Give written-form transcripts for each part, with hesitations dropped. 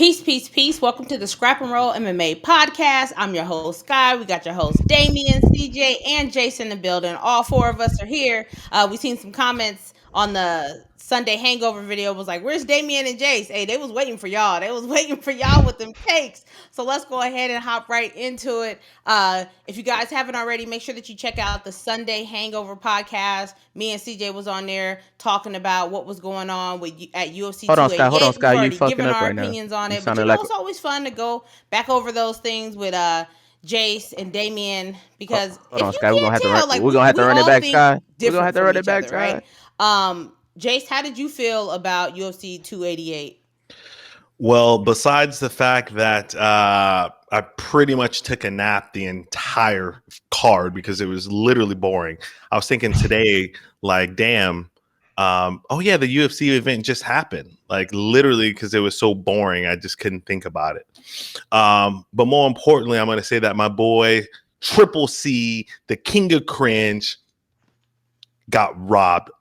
Peace, peace, peace. Welcome to the Scrap and Roll MMA podcast. I'm your host, Sky. We got your hosts, Damian, CJ, and Jace in the building. All four of us are here. We seen some comments on the Sunday hangover video. It was like, where's Damian and Jace? Hey, they was waiting for y'all. They was waiting for y'all with them takes. So let's go ahead and hop right into it. If you guys haven't already, make sure that you check out the Sunday hangover podcast. Me and CJ was on there talking about what was going on at UFC 288. Hold on, Sky. You fucking given up our right now. opinions on You it, but sounded like it's always fun to go back over those things with Jace and Damien because hold on, if you Sky. We're can't gonna have tell, to we're gonna have to run it all back, think Sky. We're gonna different have to from run it each back, other, right? Sky. Jace, how did you feel about UFC 288? Well, besides the fact that I pretty much took a nap the entire card because it was literally boring. I was thinking today, like, damn, oh yeah, the UFC event just happened. Like literally, because it was so boring, I just couldn't think about it. But more importantly, I'm going to say that my boy Triple C, the king of cringe, got robbed.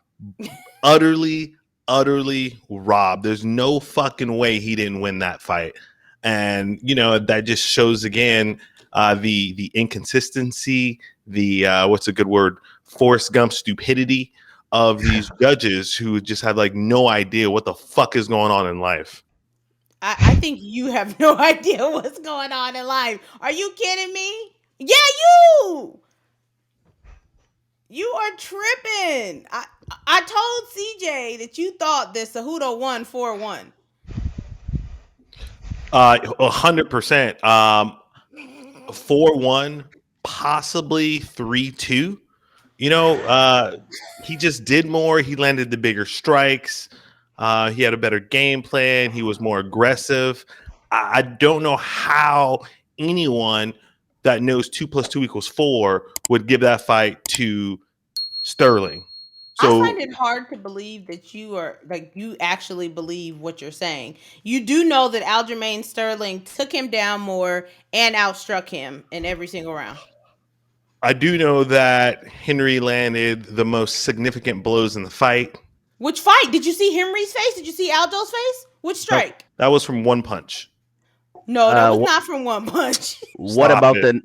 Utterly robbed. There's no fucking way he didn't win that fight. And, you know, that just shows again the inconsistency, the what's a good word? Forrest Gump stupidity of these judges who just have like no idea what the fuck is going on in life. I think you have no idea what's going on in life. Are you kidding me? Yeah, you are tripping. I told CJ that you thought that Cejudo won 4-1. 100%. 4-1, possibly 3-2. You know, he just did more. He landed the bigger strikes. He had a better game plan. He was more aggressive. I don't know how anyone that knows 2 + 2 = 4 would give that fight to Sterling. So I find it hard to believe that you actually believe what you're saying. You do know that Aljamain Sterling took him down more and outstruck him in every single round. I do know that Henry landed the most significant blows in the fight. Which fight? Did you see Henry's face? Did you see Aljo's face? Which strike? That was from one punch. No, that was not from one punch. What about the?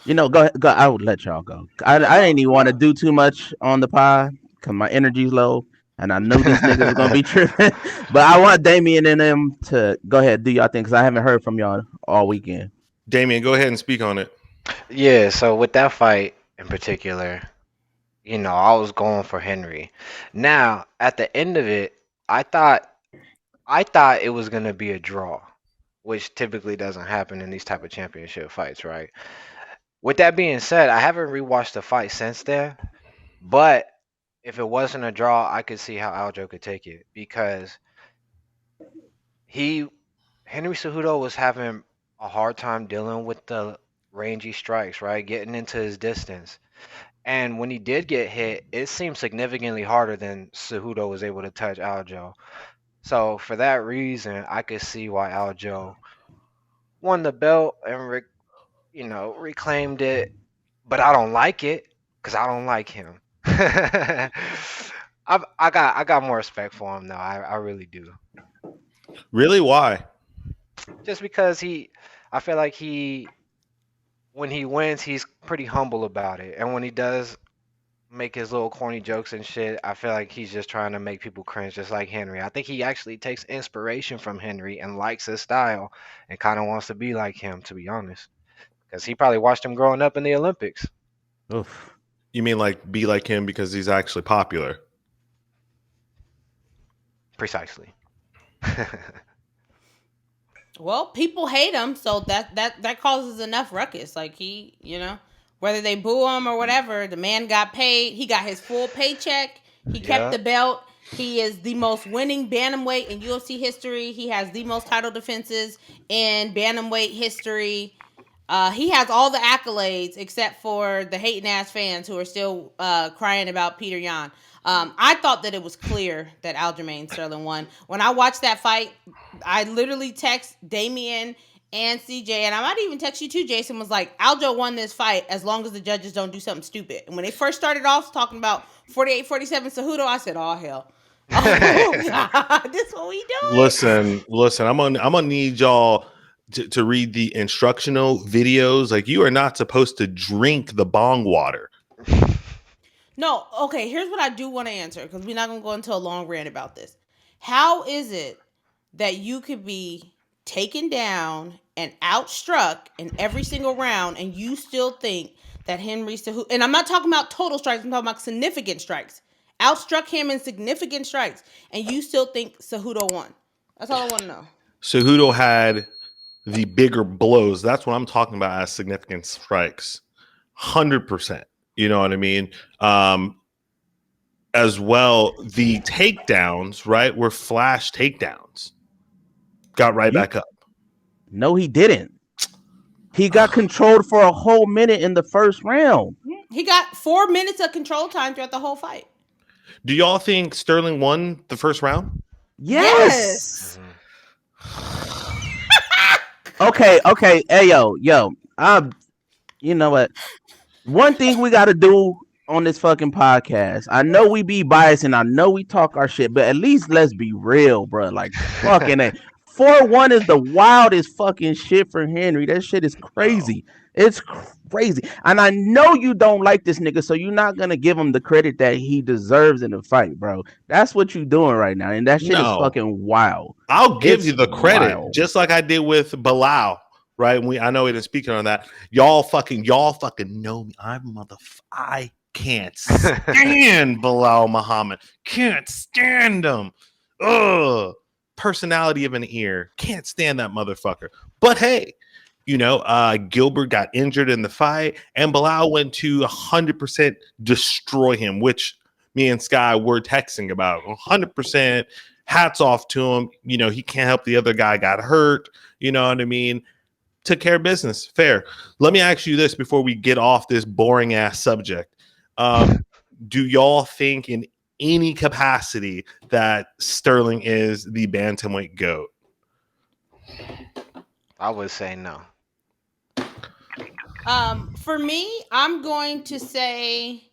You know, go. I would let y'all go. I didn't even want to do too much on the pod because my energy's low, and I know these niggas are gonna be tripping. But I want Damien and them to go ahead do y'all thing because I haven't heard from y'all all weekend. Damien, go ahead and speak on it. Yeah, so with that fight in particular, you know, I was going for Henry. Now, at the end of it, I thought it was gonna be a draw, which typically doesn't happen in these type of championship fights, right? With that being said, I haven't rewatched the fight since then, but if it wasn't a draw, I could see how Aljo could take it because Henry Cejudo was having a hard time dealing with the rangy strikes, right? Getting into his distance. And when he did get hit, it seemed significantly harder than Cejudo was able to touch Aljo. So for that reason, I could see why Aljo won the belt and reclaimed it. But I don't like it because I don't like him. I got more respect for him now. I really do. Really? Why? Just because I feel like when he wins, he's pretty humble about it. And when he does make his little corny jokes and shit, I feel like he's just trying to make people cringe just like Henry. I think he actually takes inspiration from Henry and likes his style and kind of wants to be like him, to be honest. Because he probably watched him growing up in the Olympics. Oof. You mean like be like him because he's actually popular? Precisely. Well, people hate him, so that causes enough ruckus. Like he, you know, whether they boo him or whatever, the man got paid. He got his full paycheck. He kept the belt. He is the most winning bantamweight in UFC history. He has the most title defenses in bantamweight history. He has all the accolades except for the hating ass fans who are still crying about Peter Yan. I thought that it was clear that Aljamain Sterling won. When I watched that fight, I literally text Damian and CJ, and I might even text you too, Jason, was like, Aljo won this fight as long as the judges don't do something stupid. And when they first started off talking about 48-47 Cejudo, I said, oh, hell. Oh God, this what we doing? Listen. I'm gonna need y'all to read the instructional videos. Like, you are not supposed to drink the bong water. No, okay, here's what I do want to answer, because we're not going to go into a long rant about this. How is it that you could be taken down and outstruck in every single round and you still think that Henry Cejudo, and I'm not talking about total strikes, I'm talking about significant strikes, outstruck him in significant strikes, and you still think Cejudo won? That's all I want to know. Cejudo had the bigger blows. That's what I'm talking about as significant strikes. 100%. You know what I mean? As well, the takedowns, right, were flash takedowns. Got right back up. No, he didn't. He got controlled for a whole minute in the first round. He got 4 minutes of control time throughout the whole fight. Do y'all think Sterling won the first round? Yes. Okay. Hey, yo. You know what? One thing we got to do on this fucking podcast. I know we be biased and I know we talk our shit, but at least let's be real, bro. Like, fucking it. 4-1 is the wildest fucking shit for Henry. That shit is crazy. It's crazy. And I know you don't like this nigga, so you're not going to give him the credit that he deserves in the fight, bro. That's what you're doing right now. And that shit is fucking wild. I'll give you the credit, just like I did with Belal. Right? I know we didn't speak on that. Y'all fucking know me. I can't stand Belal Muhammad. Can't stand him. Ugh. Personality of an ear. Can't stand that motherfucker. But hey, Gilbert got injured in the fight, and Belal went to 100% destroy him, which me and Sky were texting about. 100%. Hats off to him. He can't help the other guy got hurt. You know what I mean? Took care of business. Fair. Let me ask you this before we get off this boring ass subject. Do y'all think in any capacity that Sterling is the Bantamweight GOAT? I would say no. For me, I'm going to say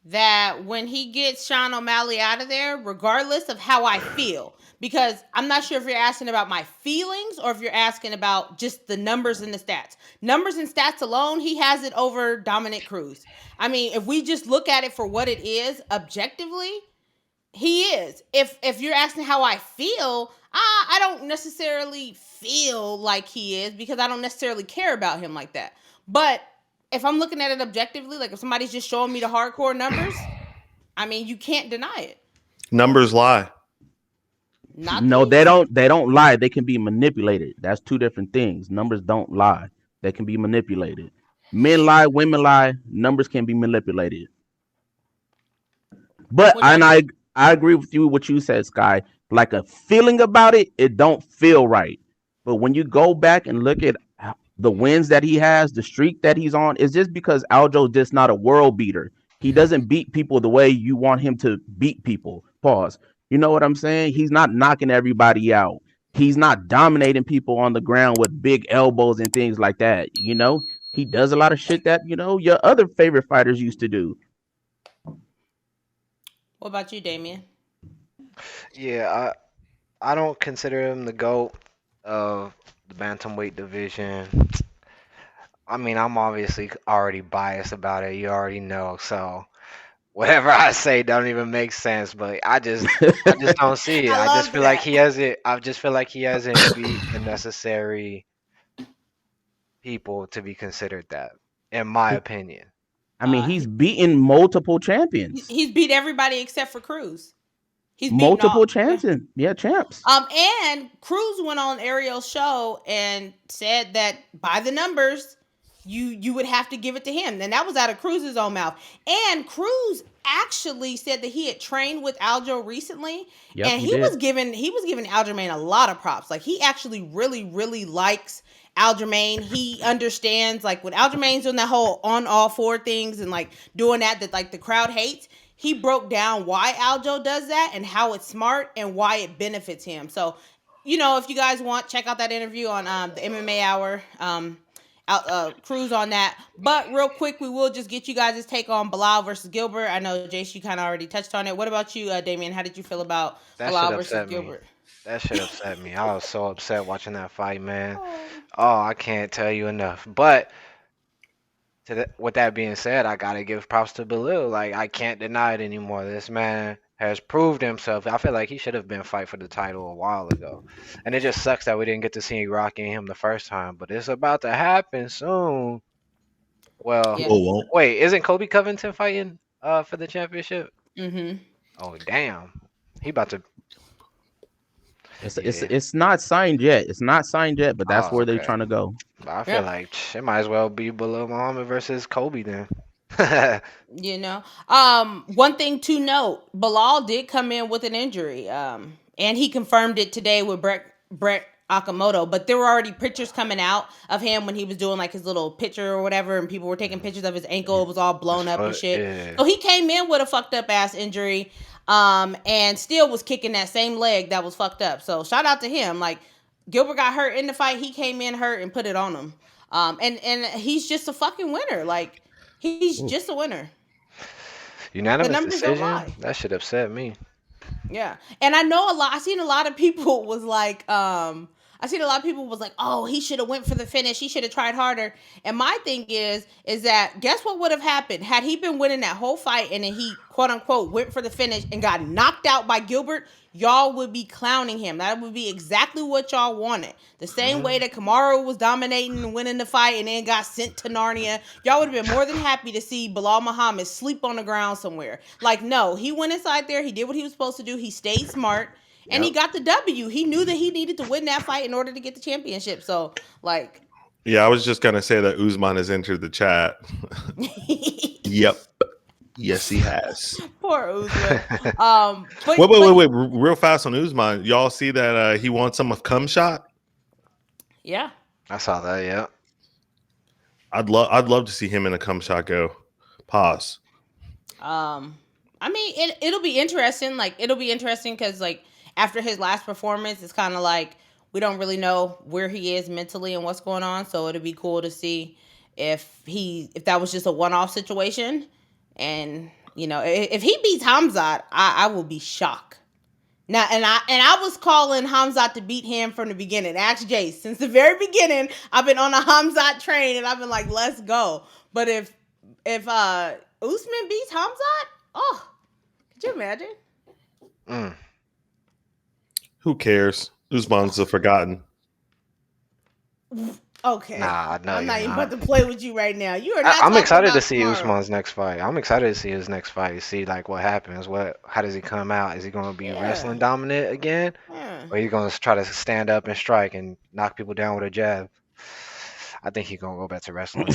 that when he gets Sean O'Malley out of there, regardless of how I feel, because I'm not sure if you're asking about my feelings or if you're asking about just the numbers and the stats. Numbers and stats alone, he has it over Dominic Cruz. I mean, if we just look at it for what it is, objectively, he is. If you're asking how I feel, I don't necessarily feel like he is, because I don't necessarily care about him like that. But if I'm looking at it objectively, like if somebody's just showing me the hardcore numbers, I mean, you can't deny it. Numbers lie. No, they don't lie. They can be manipulated. That's two different things. Numbers don't lie. They can be manipulated. Men lie, women lie. Numbers can be manipulated. But I agree with you what you said, Sky. Like a feeling about it, it don't feel right. But when you go back and look at the wins that he has, the streak that he's on, is just because Aljo's just not a world beater. He doesn't beat people the way you want him to beat people. Pause. You know what I'm saying? He's not knocking everybody out. He's not dominating people on the ground with big elbows and things like that. He does a lot of shit that, your other favorite fighters used to do. What about you, Damien? Yeah, I don't consider him the GOAT of the bantamweight division. I mean, I'm obviously already biased about it. You already know. So whatever I say don't even make sense. But I just don't see it. I just feel like he hasn't. I just feel like he hasn't beat the necessary people to be considered that, in my opinion. I mean, he's beaten multiple champions. He's beat everybody except for Cruz. He's multiple champions. Yeah, champs. And Cruz went on Ariel's show and said that by the numbers, you would have to give it to him. And that was out of Cruz's own mouth. And Cruz actually said that he had trained with Aljo recently, and he was giving Aljamain a lot of props. Like, he actually really, really likes Aljamain. He understands, like, when Aljamain's doing that whole on all four things and like doing that like the crowd hates. He broke down why Aljo does that and how it's smart and why it benefits him. So, if you guys want, check out that interview on the MMA Hour. cruise on that. But real quick, we will just get you guys' take on Belal versus Gilbert. I know, Jace, you kind of already touched on it. What about you, Damien? How did you feel about That shit Belal versus upset me. Gilbert? That shit upset me. I was so upset watching that fight, man. Oh, I can't tell you enough. But with that being said, I gotta give props to Belal. Like, I can't deny it anymore. This man has proved himself. I feel like he should have been fight for the title a while ago. And it just sucks that we didn't get to see Rocky and him the first time. But it's about to happen soon. Well, Yeah. wait, isn't Kobe Covington fighting for the championship? Mm-hmm. Oh, damn. He about to. It's not signed yet. It's not signed yet, but that's where they're trying to go. I feel like it might as well be Belal Muhammad versus Kobe then. You know, one thing to note: Belal did come in with an injury, and he confirmed it today with Brett Okamoto. But there were already pictures coming out of him when he was doing like his little picture or whatever, and people were taking pictures of his ankle. It was all blown up and shit. Yeah. So he came in with a fucked up ass injury, and still was kicking that same leg that was fucked up. So shout out to him. Like, Gilbert got hurt in the fight. He came in hurt and put it on him. And he's just a fucking winner. Like, he's just a winner. Unanimous decision? That should upset me. Yeah. And I know I seen a lot of people was like, oh, he should have went for the finish. He should have tried harder. And my thing is that guess what would have happened had he been winning that whole fight and then he quote unquote went for the finish and got knocked out by Gilbert? Y'all would be clowning him. That would be exactly what y'all wanted. The same way that Kamaru was dominating and winning the fight and then got sent to Narnia. Y'all would have been more than happy to see Belal Muhammad sleep on the ground somewhere. Like, no, he went inside there. He did what he was supposed to do. He stayed smart. And he got the W. He knew that he needed to win that fight in order to get the championship. So, like... Yeah, I was just going to say that Usman has entered the chat. Yep. Yes, he has. Poor Usman. Wait. Real fast on Usman. Y'all see that he won some of Khamzat? Yeah. I saw that, yeah. I'd love to see him in a Khamzat go. Pause. I mean, it'll be interesting. Like, it'll be interesting because, like, after his last performance, it's kind of like we don't really know where he is mentally and what's going on. So it'll be cool to see if that was just a one-off situation. And, you know, if he beats Khamzat, I will be shocked. Now, and I was calling Khamzat to beat him from the beginning. Ask Jace. Since the very beginning, I've been on a Khamzat train, and I've been like, let's go. But if Usman beats Khamzat, oh, could you imagine? Who cares? Usman's the forgotten. Okay. Nah, no, I'm not even about to play with you right now. You are not. I'm excited to see tomorrow. Usman's next fight. I'm excited to see his next fight. See like what happens. How does he come out? Is he going to be wrestling dominant again, or he going to try to stand up and strike and knock people down with a jab? I think he's going to go back to wrestling.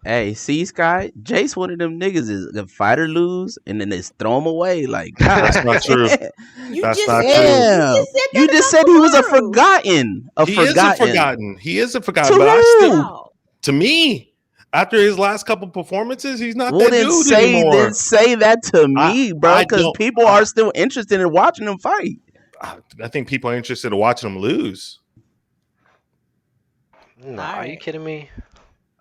Hey, see, Sky, Jace, one of them niggas is the fighter lose and then they throw him away. Like, that's not true. That's not true. You just said he was a forgotten. He is a forgotten. He is a forgotten. But I still, to me, after his last couple performances, he's not that dude anymore. Then say that to me, bro, because people are still interested in watching him fight. I think people are interested in watching him lose. No, are you kidding me?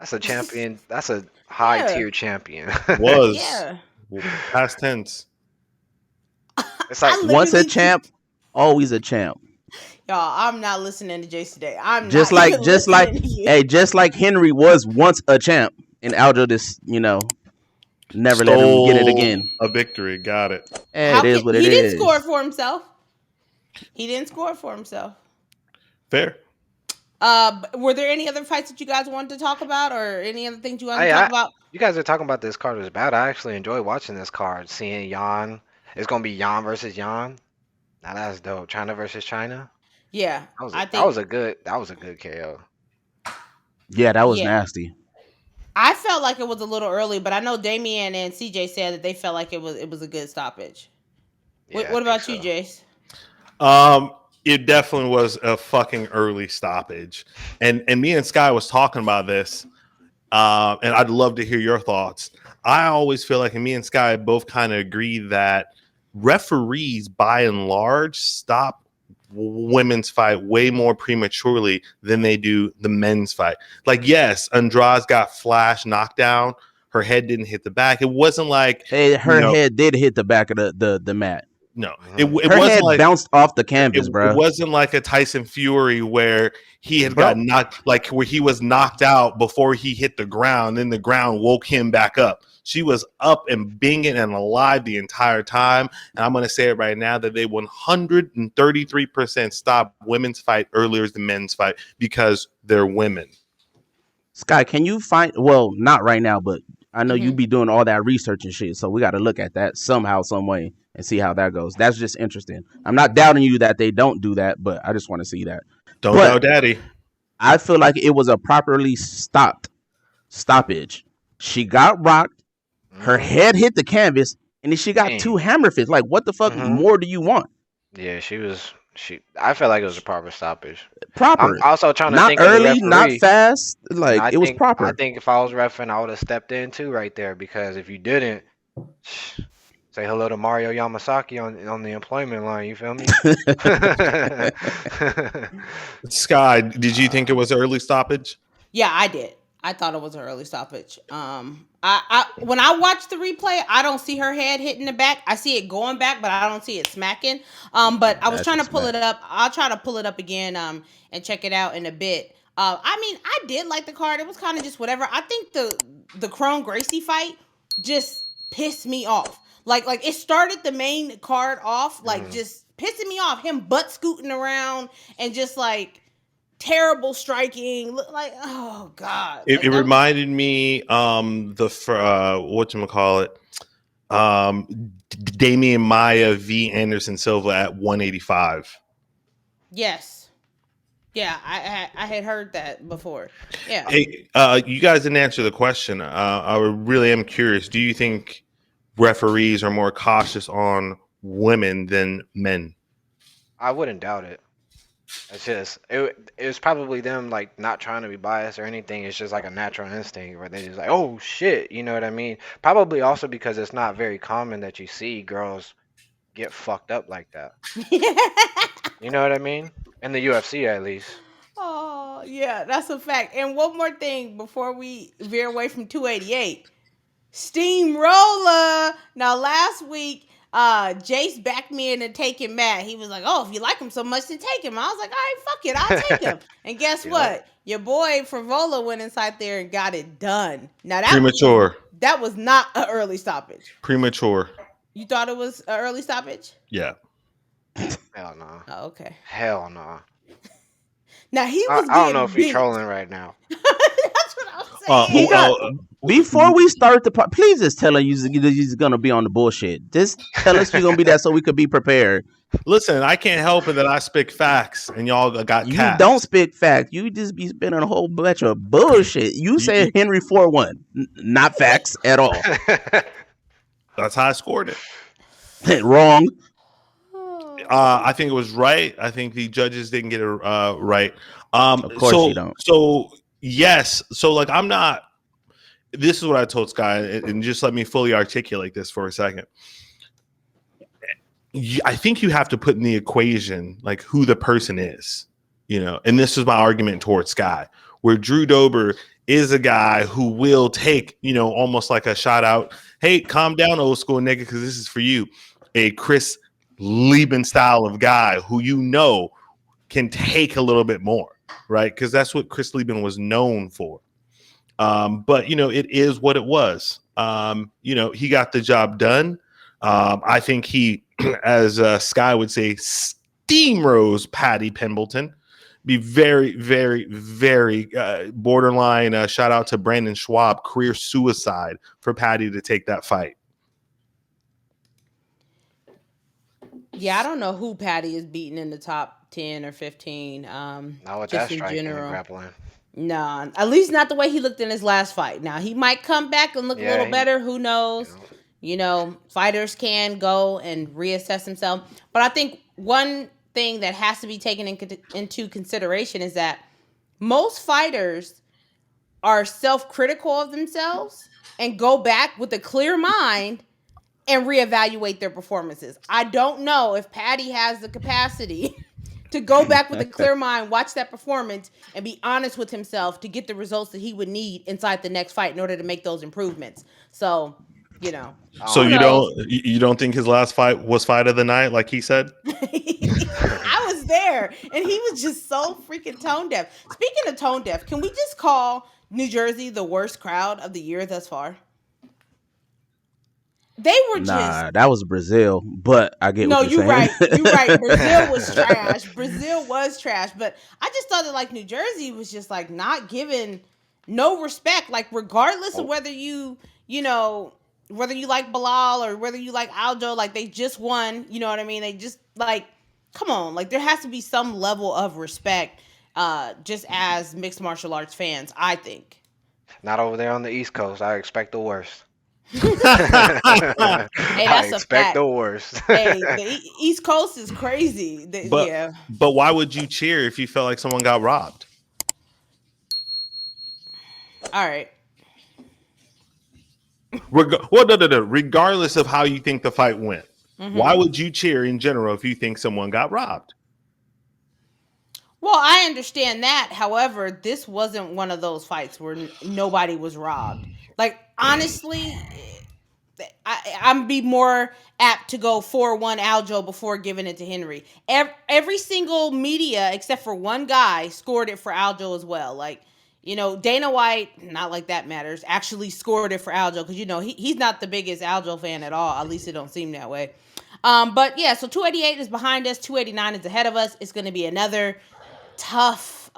That's a champion. That's a high tier champion. Past tense. It's like once a champ, always a champ. Y'all, I'm not listening to Jace today. I'm just not just like Henry was once a champ, and Aljo just never let him get it again. A victory, got it. It is what it is. He didn't score for himself. He didn't score for himself. Fair. Were there any other fights that you guys wanted to talk about, or any other things you wanted to talk about? You guys are talking about this card was bad. I actually enjoy watching this card. Seeing Yan, it's gonna be Yan versus Yan. Now that's dope. China versus China. Yeah, that was a good KO. Yeah, that was nasty. I felt like it was a little early, but I know Damian and CJ said that they felt like it was a good stoppage. Yeah, what about you, Jace? It definitely was a fucking early stoppage. And me and Sky was talking about this. And I'd love to hear your thoughts. I always feel like, and me and Sky both kind of agree that referees, by and large, stop women's fight way more prematurely than they do the men's fight. Like, yes, Andrade got flash knockdown. Her head didn't hit the back. It wasn't like her head did hit the back of the mat. No, it her wasn't head like, bounced off the canvas, bro. It wasn't like a Tyson Fury where he had got knocked, like where he was knocked out before he hit the ground. Then the ground woke him back up. She was up and binging and alive the entire time. And I'm going to say it right now that they 133% stop women's fight earlier than men's fight because they're women. Sky, can you find? Well, not right now, but I know you be doing all that research and shit. So we got to look at that somehow, some way, and see how that goes. That's just interesting. I'm not doubting you that they don't do that, but I just want to see that. Don't doubt daddy. I feel like it was a properly stoppage. She got rocked. Her head hit the canvas, and then she got two hammer fists. Like, what the fuck more do you want? Yeah, I felt like it was a proper stoppage. Proper. I'm also trying to not think early, of the not referee. fast. Like, it was proper. I think if I was reffing, I would have stepped in too right there, because if you didn't, say hello to Mario Yamasaki on the employment line. You feel me? Sky, did you think it was an early stoppage? Yeah, I did. I thought it was an early stoppage. I when I watch the replay, I don't see her head hitting the back. I see it going back, but I don't see it smacking. But I was trying to pull it up. I'll try to pull it up again and check it out in a bit. I mean, I did like the card. It was kind of just whatever. I think the Crone Gracie fight just pissed me off. Like it started the main card off just pissing me off. Him butt scooting around and just like terrible striking. Like, oh god. It reminded me whatchamacallit, Damian Maia v Anderson Silva at 185. Yes. Yeah, I had heard that before. Yeah. Hey, you guys didn't answer the question. I really am curious. Do you think referees are more cautious on women than men? I wouldn't doubt it. It's just it was probably them like not trying to be biased or anything. It's just like a natural instinct where they just like, oh shit, you know what I mean? Probably also because it's not very common that you see girls get fucked up like that. You know what I mean? In the UFC, at least. Oh yeah, that's a fact. And one more thing before we veer away from 288, Steamroller. Now last week, Jace backed me into taking Matt. He was like, "Oh, if you like him so much, then take him." I was like, "All right, fuck it, I'll take him." And guess what? Your boy Frivola went inside there and got it done. Now that premature. That was not an early stoppage. Premature. You thought it was an early stoppage? Yeah. Hell no. Oh, okay. Hell no. Now he was. I don't know if he's trolling right now. That's what I'm saying. Before we start the part, please just tell him you're gonna be on the bullshit. Just tell us you're gonna be that so we could be prepared. Listen, I can't help it that I speak facts and y'all got you cats. Don't speak facts. You just be spinning a whole bunch of bullshit. You said Henry 4-1, not facts at all. That's how I scored it. Wrong. I think it was right. I think the judges didn't get it right. Of course you don't. So yes. So like I'm not. This is what I told Sky, and just let me fully articulate this for a second. I think you have to put in the equation like who the person is, you know. And this is my argument towards Sky, where Drew Dober is a guy who will take, you know, almost like a shout out. Hey, calm down, old school nigga, because this is for you. A Chris Lieben style of guy who you know can take a little bit more, right? Because that's what Chris Lieben was known for. But you know, it is what it was. You know, he got the job done. I think he, as Sky would say, steamrose Paddy Pembleton. Be very, very, very borderline. Shout out to Brandon Schwab, career suicide for Paddy to take that fight. Yeah, I don't know who Paddy is beating in the top 10 or 15. Not with just that in striking and general. grappling. No, at least not the way he looked in his last fight. Now, he might come back and look a little better. Who knows? You know, fighters can go and reassess themselves. But I think one thing that has to be taken into consideration is that most fighters are self-critical of themselves and go back with a clear mind and reevaluate their performances. I don't know if Paddy has the capacity to go back with a clear mind, watch that performance, and be honest with himself to get the results that he would need inside the next fight in order to make those improvements. So, you know. So you don't think his last fight was fight of the night, like he said? I was there, and he was just so freaking tone deaf. Speaking of tone deaf, can we just call New Jersey the worst crowd of the year thus far? They were just that was Brazil, but I get what you're saying. You're right. Brazil was trash. Brazil was trash, but I just thought that like New Jersey was just like not giving no respect, like regardless of whether you know, whether you like Belal or whether you like Aljo, like they just won, you know what I mean? They just like, come on, like there has to be some level of respect just as mixed martial arts fans, I think. Not over there on the East Coast. I expect the worst. Hey, that's I expect the worst. Hey, the East Coast is crazy. But why would you cheer if you felt like someone got robbed? All right. Regardless of how you think the fight went, why would you cheer in general if you think someone got robbed? Well, I understand that. However, this wasn't one of those fights where nobody was robbed. Like, honestly, I'm be more apt to go 4-1 Aljo before giving it to Henry. Every single media, except for one guy, scored it for Aljo as well. Like, you know, Dana White, not like that matters, actually scored it for Aljo because, you know, he's not the biggest Aljo fan at all. At least it don't seem that way. But, yeah, so 288 is behind us. 289 is ahead of us. It's going to be another tough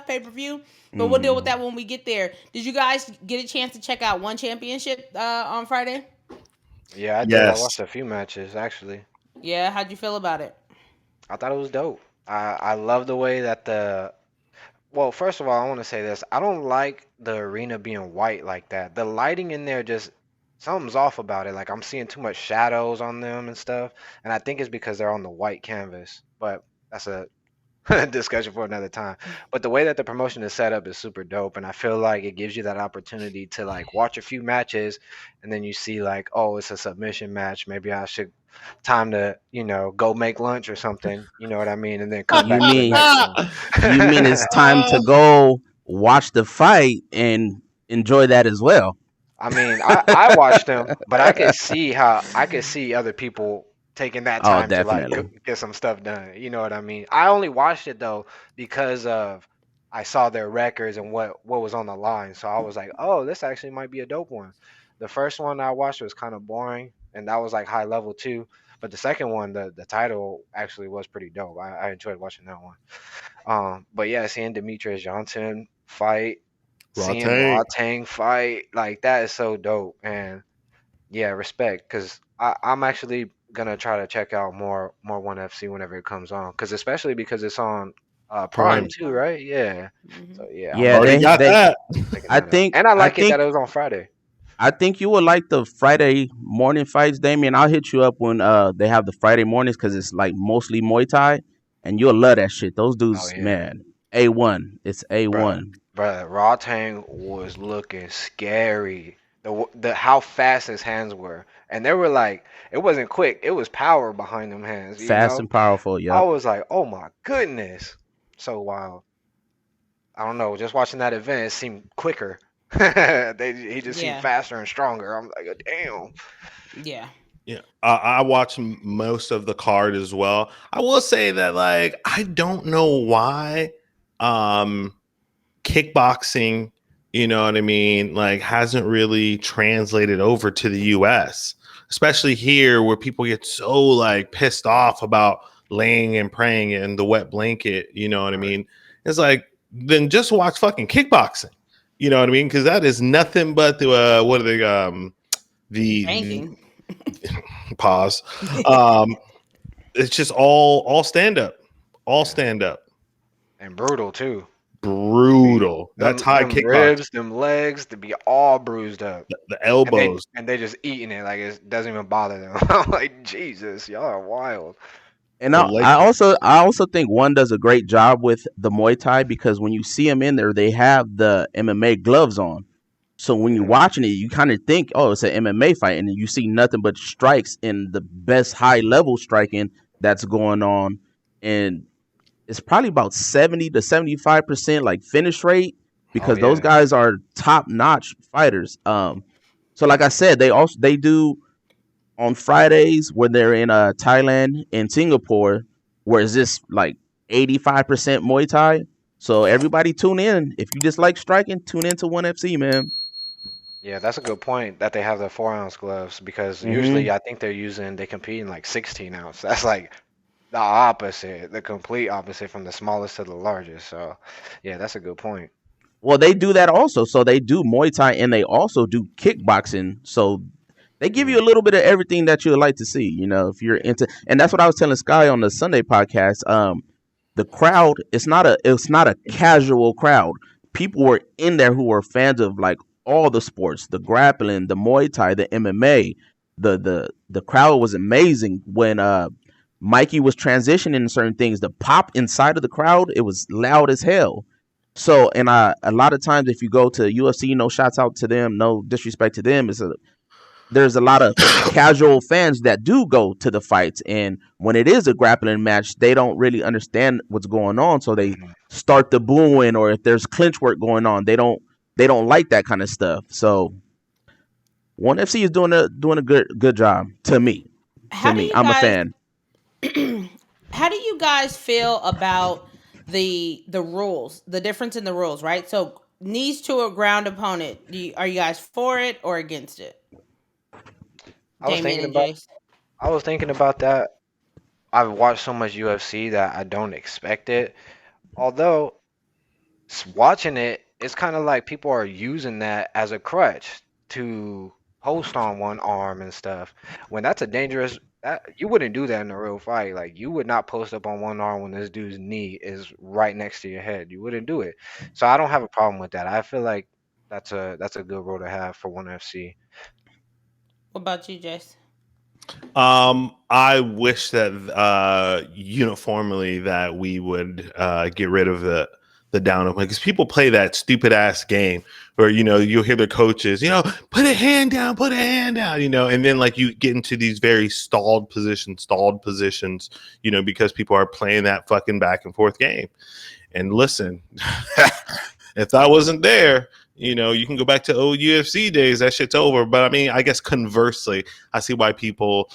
pay-per-view. But we'll deal with that when we get there. Did you guys get a chance to check out One Championship on Friday? Yeah, I did. I watched a few matches, actually. Yeah, how'd you feel about it? I thought it was dope. I love the way that well, first of all, I want to say this. I don't like the arena being white like that. The lighting in there just, something's off about it. Like, I'm seeing too much shadows on them and stuff. And I think it's because they're on the white canvas. But that's a discussion for another time. But the way that the promotion is set up is super dope, and I feel like it gives you that opportunity to like watch a few matches, and then you see like, oh, it's a submission match, maybe I should time to, you know, go make lunch or something, you know what I mean, and then come back to the next one. You mean it's time to go watch the fight and enjoy that as well? I mean, I watched them, but I could see other people taking that time to like get some stuff done. You know what I mean? I only watched it though because of I saw their records and what was on the line. So I was like, oh, this actually might be a dope one. The first one I watched was kind of boring, and that was like high level too. But the second one, the title actually was pretty dope. I enjoyed watching that one. But yeah, seeing Demetrius Johnson fight, seeing Rodtang fight, like that is so dope. And yeah, respect, because I'm actually gonna try to check out more One FC whenever it comes on, because especially because it's on Prime too, right? Yeah. So yeah, they got that. I think, and I like it that it was on Friday. I think you would like the Friday morning fights, Damien. I'll hit you up when they have the Friday mornings because it's like mostly Muay Thai, and you'll love that shit. Those dudes, man, A1. It's A1. Bro, Rodtang was looking scary. The how fast his hands were, and they were like, it wasn't quick, it was power behind them hands, fast and powerful. Yeah, I was like, oh my goodness, so wild. I don't know, just watching that event, it seemed quicker. He just seemed faster and stronger. I'm like, damn. Yeah, I watched most of the card as well. I will say that, like, I don't know why kickboxing, you know what I mean, like, hasn't really translated over to the US, especially here where people get so like pissed off about laying and praying in the wet blanket, you know what I mean? It's like, then just watch fucking kickboxing, you know what I mean? Because that is nothing but the what are the pause. It's just all stand up, and brutal too. Brutal. That's high kickboxing. Ribs, them legs, to be all bruised up. The elbows. And they just eating it like it doesn't even bother them. I'm like, Jesus, y'all are wild. And I also think One does a great job with the Muay Thai, because when you see them in there, they have the MMA gloves on. So when you're watching it, you kind of think, oh, it's an MMA fight, and then you see nothing but strikes in the best high level striking that's going on, and it's probably about 70 to 75% like finish rate Oh because those yeah. guys are top notch fighters. So like I said, they do on Fridays when they're in Thailand and Singapore, where it's just like 85% Muay Thai. So everybody tune in. If you just like striking, tune into ONE FC, man. Yeah, that's a good point that they have the 4-ounce gloves because Hmm usually I think they compete in like 16-ounce. That's like the opposite, the complete opposite from the smallest to the largest. So, yeah, that's a good point. Well, they do that also. So they do Muay Thai and they also do kickboxing. So they give you Mm, a little bit of everything that you would like to see, if you're yeah. into. And that's what I was telling Sky on the Sunday podcast. The crowd, it's not a casual crowd. People were in there who were fans of like all the sports, the grappling, the Muay Thai, the MMA. The crowd was amazing when Mikey was transitioning certain things. The pop inside of the crowd, it was loud as hell. So, and a lot of times if you go to UFC, no shots out to them, no disrespect to them, there's a lot of casual fans that do go to the fights, and when it is a grappling match, they don't really understand what's going on, so they Mhm. start the booing, or if there's clinch work going on, they don't like that kind of stuff. So ONE FC is doing a good job to me. To How do me, you I'm a guys fan. how do you guys feel about the rules, the difference in the rules, right? So knees to a ground opponent. Are you guys for it or against it? I was Damien thinking and about Jace. I was thinking about that. I've watched so much UFC that I don't expect it. Although watching it, it's kind of like people are using that as a crutch to post on one arm and stuff. When that's a dangerous, that you wouldn't do that in a real fight. Like you would not post up on one arm when this dude's knee is right next to your head. You wouldn't do it. So I don't have a problem with that. I feel like that's a good rule to have for ONE FC. What about you, Jace? I wish that uniformly that we would get rid of the down up because people play that stupid ass game where you'll hear their coaches, put a hand down, and then like you get into these very stalled positions, because people are playing that fucking back and forth game. And listen, if that wasn't there, you can go back to old UFC days. That shit's over. But I mean, I guess conversely, I see why people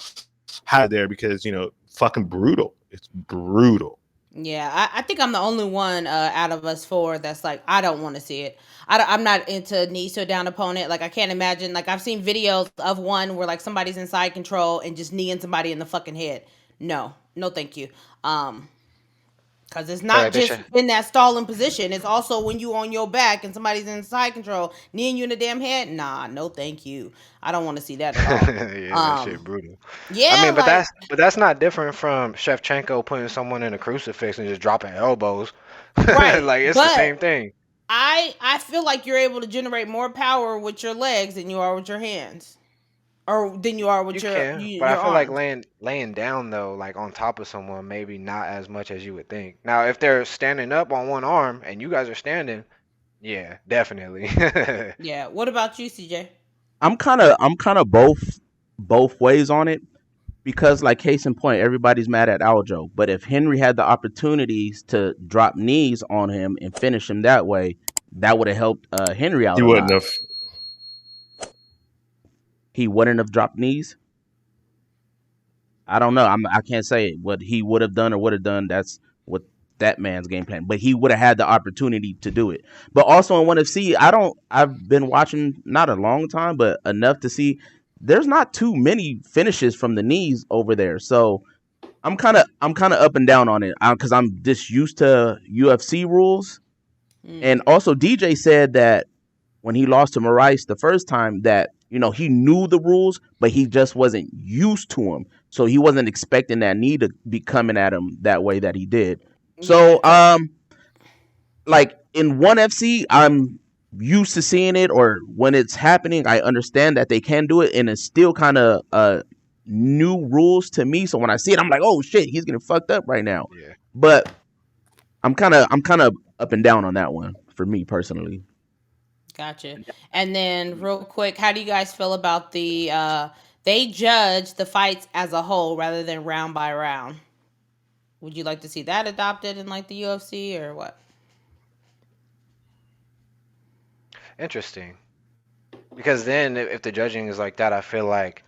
have it there because fucking brutal. It's brutal. Yeah, I think I'm the only one out of us four that's like, I don't want to see it. I'm not into knees to a down opponent. Like, I can't imagine. Like, I've seen videos of one where like somebody's in side control and just kneeing somebody in the fucking head. No, no, thank you. Because it's I feel not like they just should. in that stalling position. It's also when you on your back and somebody's in side control, kneeing you in the damn head. Nah, no, thank you. I don't want to see that at all. Yeah, that shit brutal. I Yeah, mean, but like that's not different from Shevchenko putting someone in a crucifix and just dropping elbows. right, Like it's the but same thing. I feel like you're able to generate more power with your legs than you are with your hands, or than you are with You your can, but I your feel like arms. laying down though, like on top of someone, maybe not as much as you would think. Now, if they're standing up on one arm and you guys are standing, yeah, definitely. Yeah. What about you, CJ? I'm kind of both ways on it because, like, case in point, everybody's mad at Aljo, but if Henry had the opportunities to drop knees on him and finish him that way, that would have helped Henry out You a wouldn't lot. have. He wouldn't have dropped knees. I don't know. I can't say what he would have done or would have done. That's what that man's game plan. But he would have had the opportunity to do it. But also in ONE FC, I don't. I've been watching not a long time, but enough to see there's not too many finishes from the knees over there. So I'm kind of up and down on it because I'm just used to UFC rules. Mm. And also DJ said that when he lost to Maurice the first time that he knew the rules, but he just wasn't used to them, so he wasn't expecting that knee to be coming at him that way that he did. Yeah, So like in ONE FC, I'm used to seeing it, or when it's happening, I understand that they can do it, and it's still kind of new rules to me. So when I see it, I'm like, oh shit, he's getting fucked up right now. Yeah. But I'm kind of up and down on that one for me personally. gotcha. And then real quick, how do you guys feel about the they judge the fights as a whole rather than round by round? Would you like to see that adopted in like the UFC or what? Interesting. Because then if the judging is like that, I feel like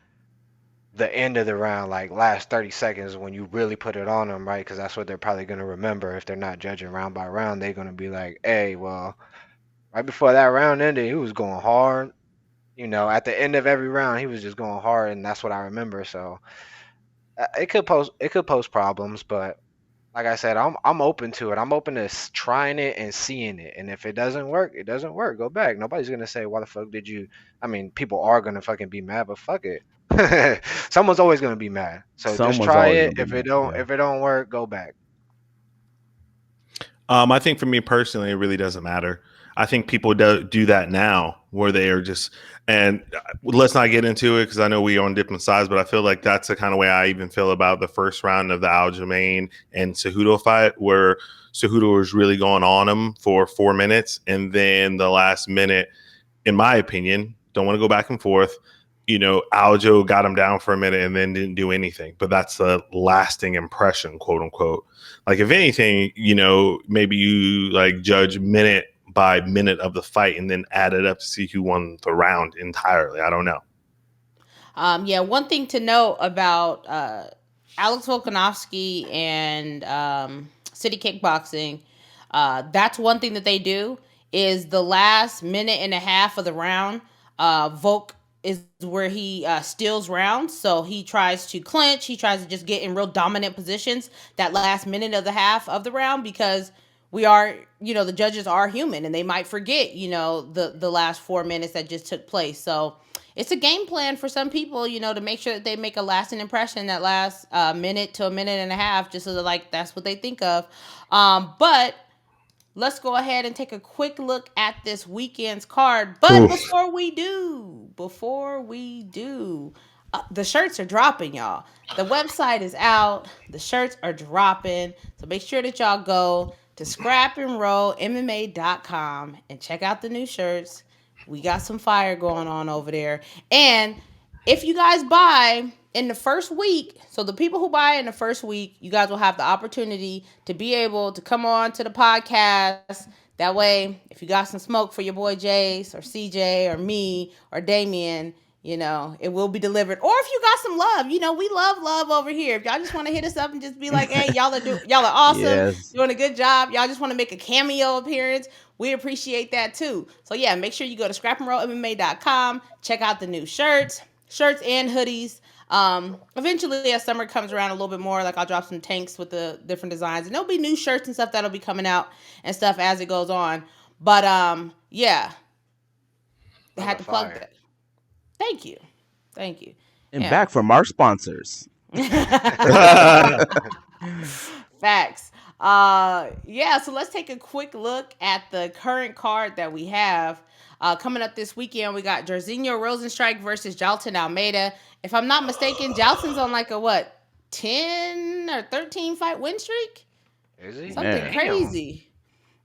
the end of the round, like last 30 seconds, when you really put it on them, right? Because that's what they're probably going to remember. If they're not judging round by round, they're going to be like, hey, well, right before that round ended, he was going hard. You know, at the end of every round, he was just going hard, and that's what I remember. So it could pose problems, but like I said, I'm open to it. I'm open to trying it and seeing it. And if it doesn't work, it doesn't work. Go back. Nobody's gonna say, "Why the fuck did you?" I mean, people are gonna fucking be mad, but fuck it. Someone's always gonna be mad. So just Someone's try always it. gonna be mad, yeah. If it don't work, go back. I think for me personally, it really doesn't matter. I think people do that now where they are just, and let's not get into it because I know we are on different sides, but I feel like that's the kind of way I even feel about the first round of the Aljamain and Cejudo fight, where Cejudo was really going on him for 4 minutes. And then the last minute, in my opinion, don't want to go back and forth, you know, Aljo got him down for a minute and then didn't do anything. But that's the lasting impression, quote unquote. Like, if anything, you know, maybe you like judge minute by minute of the fight and then add it up to see who won the round entirely. I don't know. Yeah, one thing to note about Alex Volkanovski and City Kickboxing, that's one thing that they do is the last minute and a half of the round, Volk is where he steals rounds. So he tries to clinch. He tries to just get in real dominant positions that last minute of the half of the round because we are, you know, the judges are human and they might forget, you know, the last 4 minutes that just took place. So it's a game plan for some people, you know, to make sure that they make a lasting impression that last minute to a minute and a half, just so that, like, that's what they think of. But let's go ahead and take a quick look at this weekend's card. But before we do, the shirts are dropping, y'all. The website is out. The shirts are dropping. So make sure that y'all go to scrapandrollmma.com and check out the new shirts. We got some fire going on over there. And if you guys buy in the first week, so the people who buy in the first week, you guys will have the opportunity to be able to come on to the podcast. That way, if you got some smoke for your boy Jace or CJ or me or Damien, you know, it will be delivered. Or if you got some love, you know, we love over here. If y'all just want to hit us up and just be like, hey, y'all are awesome, yes, doing a good job. Y'all just want to make a cameo appearance. We appreciate that too. So yeah, make sure you go to scrapandrollmma.com, check out the new shirts and hoodies. Eventually as summer comes around a little bit more, like I'll drop some tanks with the different designs, and there'll be new shirts and stuff that'll be coming out and stuff as it goes on. But yeah, I had to plug that. Thank you. And back from our sponsors. Facts. Yeah, so let's take a quick look at the current card that we have. Coming up this weekend, we got Jairzinho Rozenstruik versus Jailton Almeida. If I'm not mistaken, Jailton's on like a 10 or 13 fight win streak? Is he? Something crazy.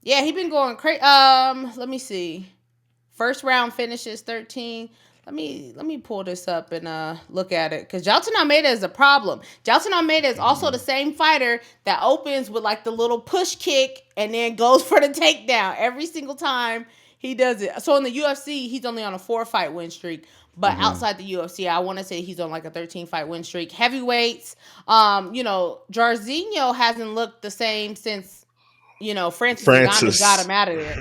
Yeah, he been going crazy. Let me see. First round finishes 13. Let me pull this up and look at it, because Jailton Almeida is a problem. Jailton Almeida is also the same fighter that opens with like the little push kick and then goes for the takedown every single time he does it. So in the UFC, he's only on a 4-fight win streak, but outside the UFC, I want to say he's on like a 13-fight win streak. Heavyweights, you know, Jairzinho hasn't looked the same since, you know, Francis Ngannou got him out of there.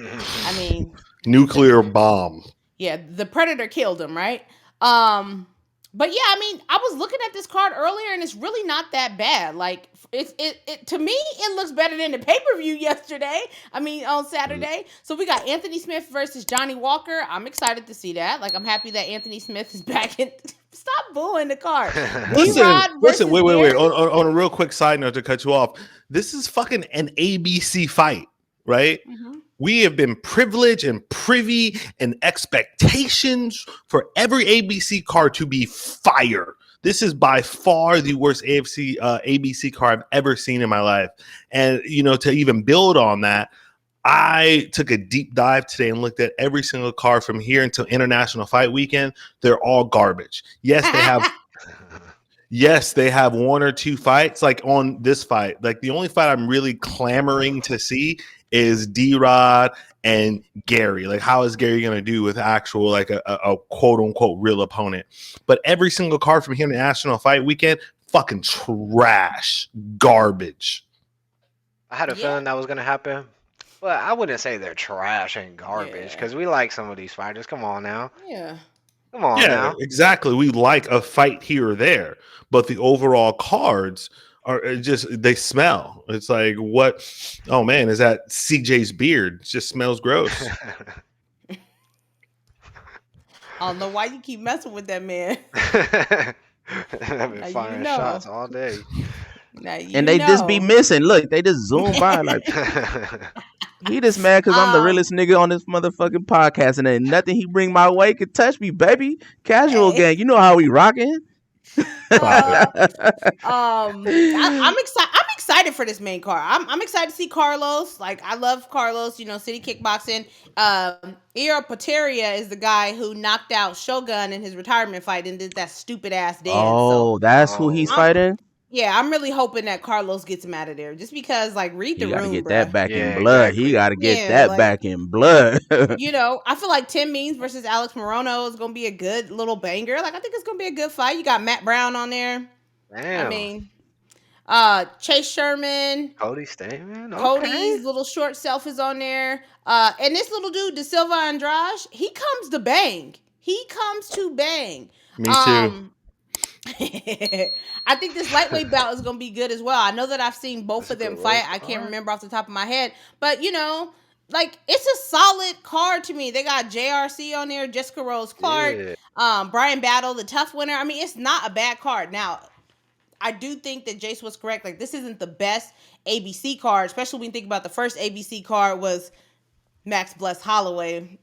I mean, nuclear bomb. Yeah, the Predator killed him, right? But yeah, I mean, I was looking at this card earlier, and it's really not that bad. Like, it to me, it looks better than the pay-per-view yesterday. I mean, on Saturday. So we got Anthony Smith versus Johnny Walker. I'm excited to see that. Like, I'm happy that Anthony Smith is back in. Stop booing the card. Listen, wait. On a real quick side note to cut you off, this is fucking an ABC fight, right? Mm-hmm. We have been privileged and privy and expectations for every ABC card to be fire. This is by far the worst ABC card I've ever seen in my life. And, you know, to even build on that, I took a deep dive today and looked at every single card from here until International Fight Weekend. They're all garbage. Yes, they have yes, they have one or two fights. Like on this fight, like the only fight I'm really clamoring to see is D-Rod and Gary. Like, how is Gary going to do with actual, like a quote unquote real opponent? But every single card from here in the National Fight Weekend, fucking trash, garbage. I had a feeling that was going to happen. But I wouldn't say they're trash and garbage because we like some of these fighters. Come on now. Yeah. Come on now. Exactly. We like a fight here or there, but the overall cards are just, they smell. It's like, what? Oh man, is that CJ's beard? It just smells gross. I don't know why you keep messing with that man. I've been firing shots all day. And they just be missing. Look, they just zoom by like he just mad because I'm the realest nigga on this motherfucking podcast, and ain't nothing he bring my way can touch me, baby. Casual gang, you know how we rocking. I'm excited for this main card. I'm excited to see Carlos. Like, I love Carlos. You know, City Kickboxing. Ira Pateria is the guy who knocked out Shogun in his retirement fight and did that stupid ass dance. Oh, so, that's who he's fighting. Yeah, I'm really hoping that Carlos gets him out of there. Just because, like, read the room, gotta get bro. that back in blood. Exactly. He gotta get that back in blood. You know, I feel like Tim Means versus Alex Morono is gonna be a good little banger. Like, I think it's gonna be a good fight. You got Matt Brown on there. Damn. I mean, Chase Sherman, Cody Stamen, Cody's little short self is on there. And this little dude, Da Silva Andrade, he comes to bang. He comes to bang. Me too. I think this lightweight bout is going to be good as well. I know that I've seen both of them fight. I can't remember off the top of my head. But, you know, like, it's a solid card to me. They got JRC on there, Jessica Rose Clark, Brian Battle, the tough winner. I mean, it's not a bad card. Now, I do think that Jace was correct. Like, this isn't the best ABC card, especially when you think about the first ABC card was Max Bless Holloway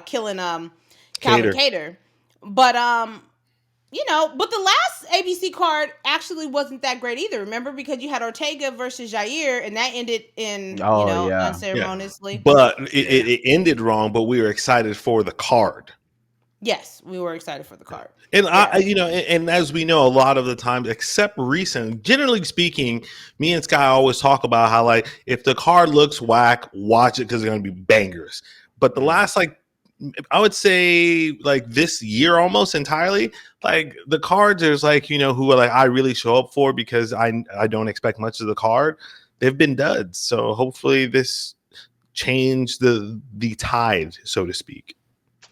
killing Calvin Kattar. But, you know, but the last ABC card actually wasn't that great either. Remember, because you had Ortega versus Jair, and that ended in unceremoniously. Yeah. But it ended wrong. But we were excited for the card. Yes, we were excited for the card. And and as we know, a lot of the times, except recent, generally speaking, me and Sky always talk about how, like, if the card looks whack, watch it because they're going to be bangers. But the last, like, I would say, like, this year almost entirely, like, the cards, there's, like, you know, who are like I really show up for because I don't expect much of the card. They've been duds. So hopefully this changed the tide, so to speak.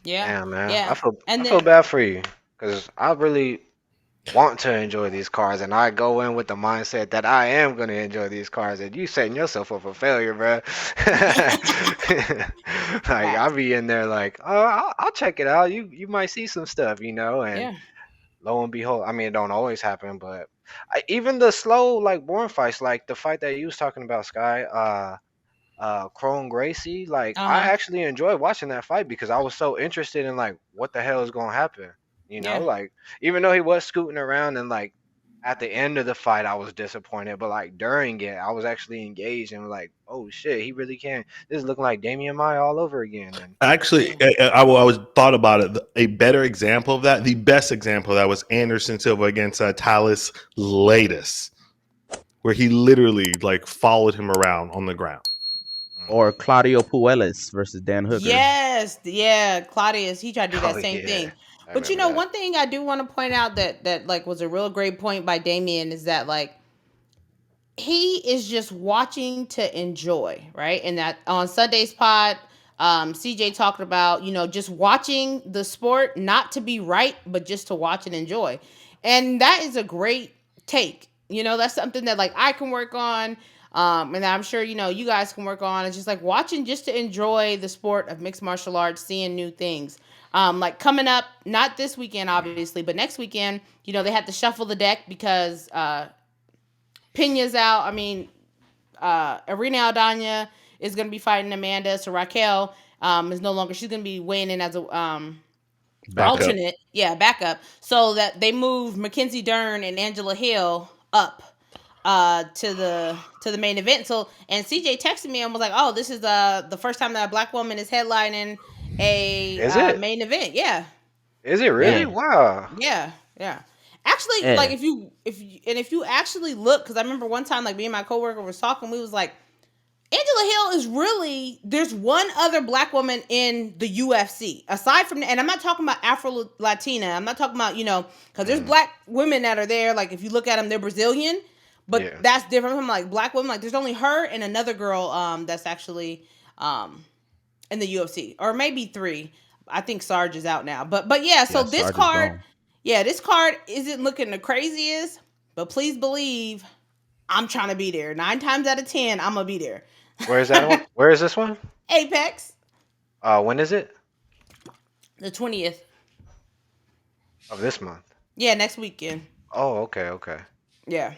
Yeah, man. Yeah. I feel bad for you because I really want to enjoy these cards, and I go in with the mindset that I am going to enjoy these cards, and you setting yourself up for failure, bro. Like, I'll be in there like, oh, I'll check it out. You might see some stuff, you know, and lo and behold, I mean, it don't always happen, but even the slow, like, boring fights, like the fight that you was talking about, Sky, Crone Gracie, like, I actually enjoyed watching that fight because I was so interested in, like, what the hell is going to happen. You know, like, even though he was scooting around and, like, at the end of the fight, I was disappointed. But, like, during it, I was actually engaged and, like, oh, shit, he really can. This is looking like Damian Maya all over again. And, actually, I was thought about it. A better example of that, the best example of that was Anderson Silva against Talis Latis, where he literally, like, followed him around on the ground. Or Claudio Puelles versus Dan Hooker. Yes, Claudius, he tried to do that same thing. But, you know, one thing I do want to point out that like was a real great point by Damien is that, like, he is just watching to enjoy, right? And that on Sunday's pod, CJ talked about, you know, just watching the sport, not to be right, but just to watch and enjoy. And that is a great take. You know, that's something that, like, I can work on. And I'm sure, you know, you guys can work on. It's just like watching just to enjoy the sport of mixed martial arts, seeing new things. Like coming up, not this weekend, obviously, but next weekend, you know, they had to shuffle the deck because Pena's out. I mean, Irina Aldana is going to be fighting Amanda. So Raquel is no longer, she's going to be weighing in as a alternate. Yeah, backup. So that they moved Mackenzie Dern and Angela Hill up to the main event. So, and CJ texted me and was like, "Oh, this is the first time that a black woman is headlining a main event." Yeah. Is it really? Yeah. Wow. Yeah. Actually, like if you actually look, because I remember one time, like me and my coworker was talking, we was like, Angela Hill is really, there's one other black woman in the UFC aside from, and I'm not talking about Afro Latina. I'm not talking about, because there's black women that are there. Like if you look at them, they're Brazilian, but that's different from like black women. Like there's only her and another girl that's actually in the UFC, or maybe 3. I think Sarge is out now, but yeah. So this card, this card isn't looking the craziest, but please believe I'm trying to be there. 9 times out of 10, I'm gonna be there. Where is that one? Where is this one? Apex. When is it? The 20th of this month. Yeah, next weekend. Oh, okay. Yeah.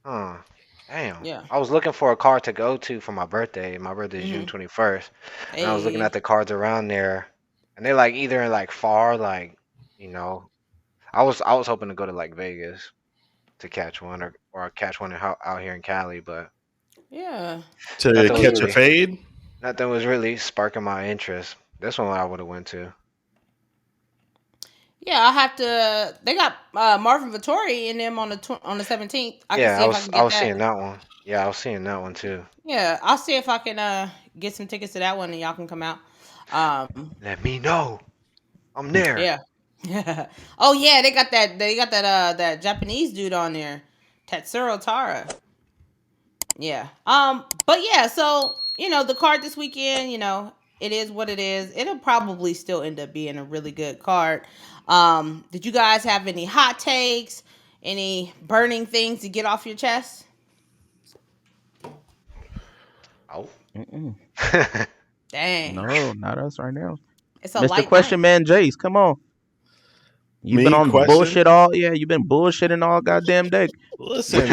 Huh. Damn. Yeah. I was looking for a card to go to for my birthday. My birthday is June 21st. And I was looking at the cards around there, and they're like either like far, like I was hoping to go to like Vegas to catch one or catch one out here in Cali, but yeah, to catch a fade. Nothing was really sparking my interest. This one I would have went to. Yeah, I'll have to. They got Marvin Vittori in them on the 17th. I was seeing that one. Yeah, I was seeing that one too. Yeah, I'll see if I can get some tickets to that one and y'all can come out. Let me know. I'm there. Yeah. Oh yeah, they got that Japanese dude on there, Tatsuro Tara. Yeah. But yeah, so the card this weekend, it is what it is. It'll probably still end up being a really good card. Did you guys have any hot takes? Any burning things to get off your chest? Oh. Dang. No, not us right now. It's a Mr. Question Man Jace, come on. You've been on bullshit all. Yeah, you've been bullshitting all goddamn day. Listen,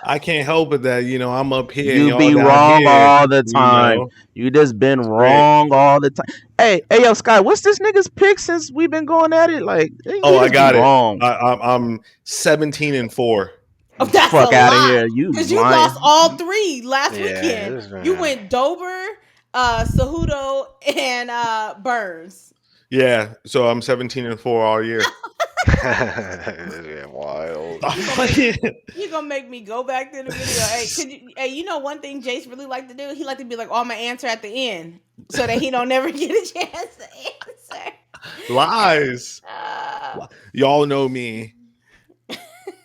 I can't help it that I'm up here. You be wrong all the time. You just been wrong all the time. Hey, yo, Sky, what's this nigga's pick since we've been going at it? Like, I got it. I'm 17-4. Oh, that's fuck out of here, you lost all 3 last weekend. You went Dober, Cejudo, and Burns. Yeah, so I'm 17-4 all year. Wild. You're gonna make me go back to the video. Hey, one thing Jace really like to do? He like to be like, I'm gonna answer at the end so that he don't never get a chance to answer. Lies. Y'all know me.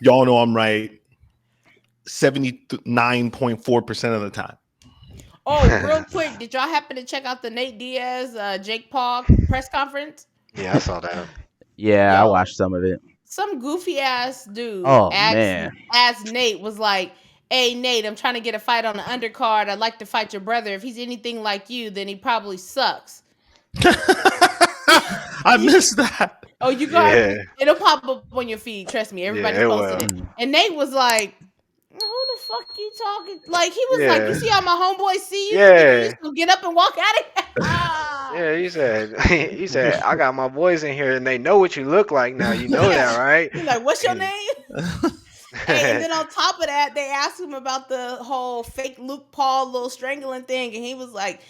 Y'all know I'm right 79.4% of the time. Oh, real quick, did y'all happen to check out the Nate Diaz, Jake Paul press conference? Yeah, I saw that. Yeah, I watched some of it. Some goofy ass dude asked Nate, was like, hey, Nate, I'm trying to get a fight on the undercard. I'd like to fight your brother. If he's anything like you, then he probably sucks. I missed that. Oh, you got it. It'll pop up on your feed. Trust me. Everybody posted it. And Nate was like, who the fuck you talking? Like, he was like, you see how my homeboys see you? Yeah. You just get up and walk out of here? Yeah, he said, I got my boys in here and they know what you look like now. You know that, right? He's like, what's your name? And then on top of that, they asked him about the whole fake Luke Paul little strangling thing. And he was like,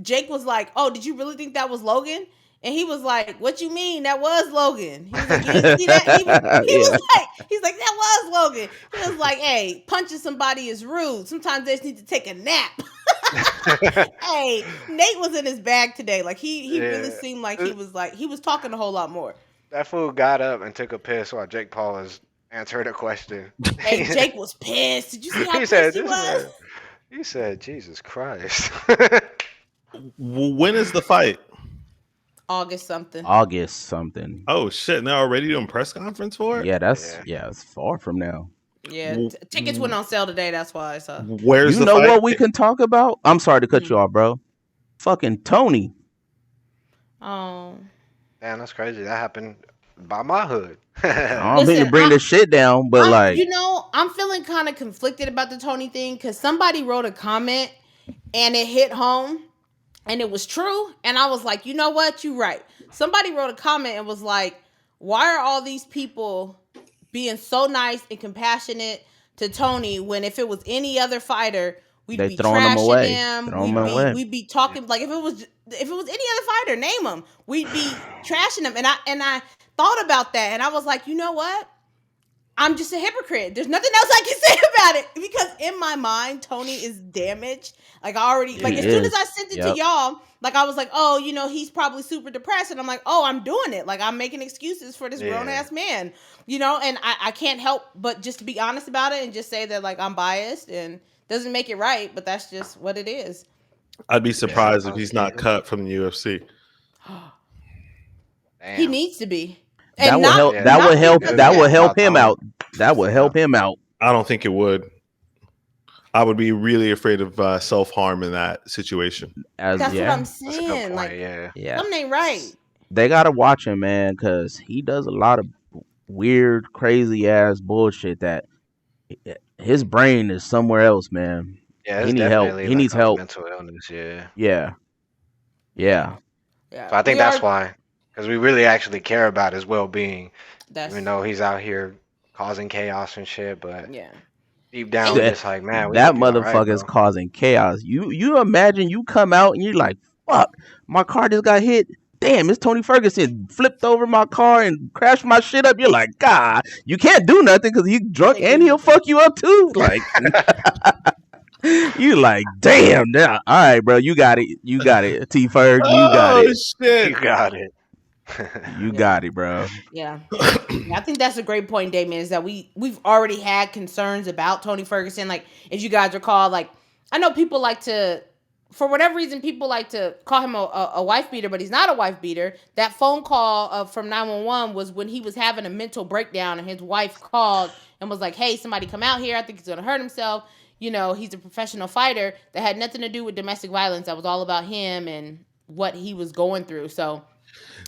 Jake was like, oh, did you really think that was Logan? And he was like, what you mean? That was Logan. He was like, you didn't see that? He's like, that was Logan. He was like, hey, punching somebody is rude. Sometimes they just need to take a nap. Hey, Nate was in his bag today. Like he really seemed like he was talking a whole lot more. That fool got up and took a piss while Jake Paul was answering a question. Hey, Jake was pissed. Did you see how pissed he was? He said, Jesus Christ. When is the fight? August something. Oh shit! Now already doing press conference for it? Yeah, it's far from now. Yeah, tickets went on sale today. That's why. So where's you the know fight? What we can talk about? I'm sorry to cut you off, bro. Fucking Tony. Oh, damn, that's crazy. That happened by my hood. I don't mean to bring this shit down, but I'm feeling kind of conflicted about the Tony thing because somebody wrote a comment and it hit home. And it was true. And I was like, you know what? You're right. Somebody wrote a comment and was like, why are all these people being so nice and compassionate to Tony when if it was any other fighter, we'd be trashing him. We'd be talking like if it was any other fighter, name him. We'd be trashing him. And I thought about that and I was like, you know what? I'm just a hypocrite. There's nothing else I can say about it because in my mind, Tony is damaged. Like I already, like as soon as I sent it to y'all, like I was like, oh, you know, he's probably super depressed, and I'm like, oh, I'm doing it. Like I'm making excuses for this grown ass man, you know, and I can't help but just to be honest about it and just say that like I'm biased and doesn't make it right, but that's just what it is. I'd be surprised if he's not cut from the UFC. He needs to be. That And would help. not- That not would help. because That of would help him out. That would help him out. I don't think it would. I would be really afraid of self-harm in that situation. That's what I'm That's a good saying. point, Like, Yeah. something ain't right. They gotta watch him, man, because he does a lot of weird, crazy ass bullshit that his brain is somewhere else, man. Yeah, He need help. He needs help. Mental illness, Yeah. Yeah. So I think that's why, because we really actually care about his well-being, That's even though he's out here causing chaos and shit. But yeah. deep down, we're just like, man, we That gonna be all right, motherfucker's bro. causing chaos. You imagine you come out and you're like, fuck, my car just got hit. Damn, it's Tony Ferguson flipped over my car and crashed my shit up. You're like, God, you can't do nothing because he's drunk and he'll fuck you up too. Like, you like, damn, now, all right, bro, you got it, T Ferg, you got it, Shit. You got it. you got it, bro. Yeah. I think that's a great point, Damien, is that we've already had concerns about Tony Ferguson. Like, if you guys recall, like, I know people like to, for whatever reason, people like to call him a wife beater, but he's not a wife beater. That phone call from 911 was when he was having a mental breakdown and his wife called and was like, hey, somebody come out here. I think he's going to hurt himself. You know, he's a professional fighter. That had nothing to do with domestic violence. That was all about him and what he was going through. So,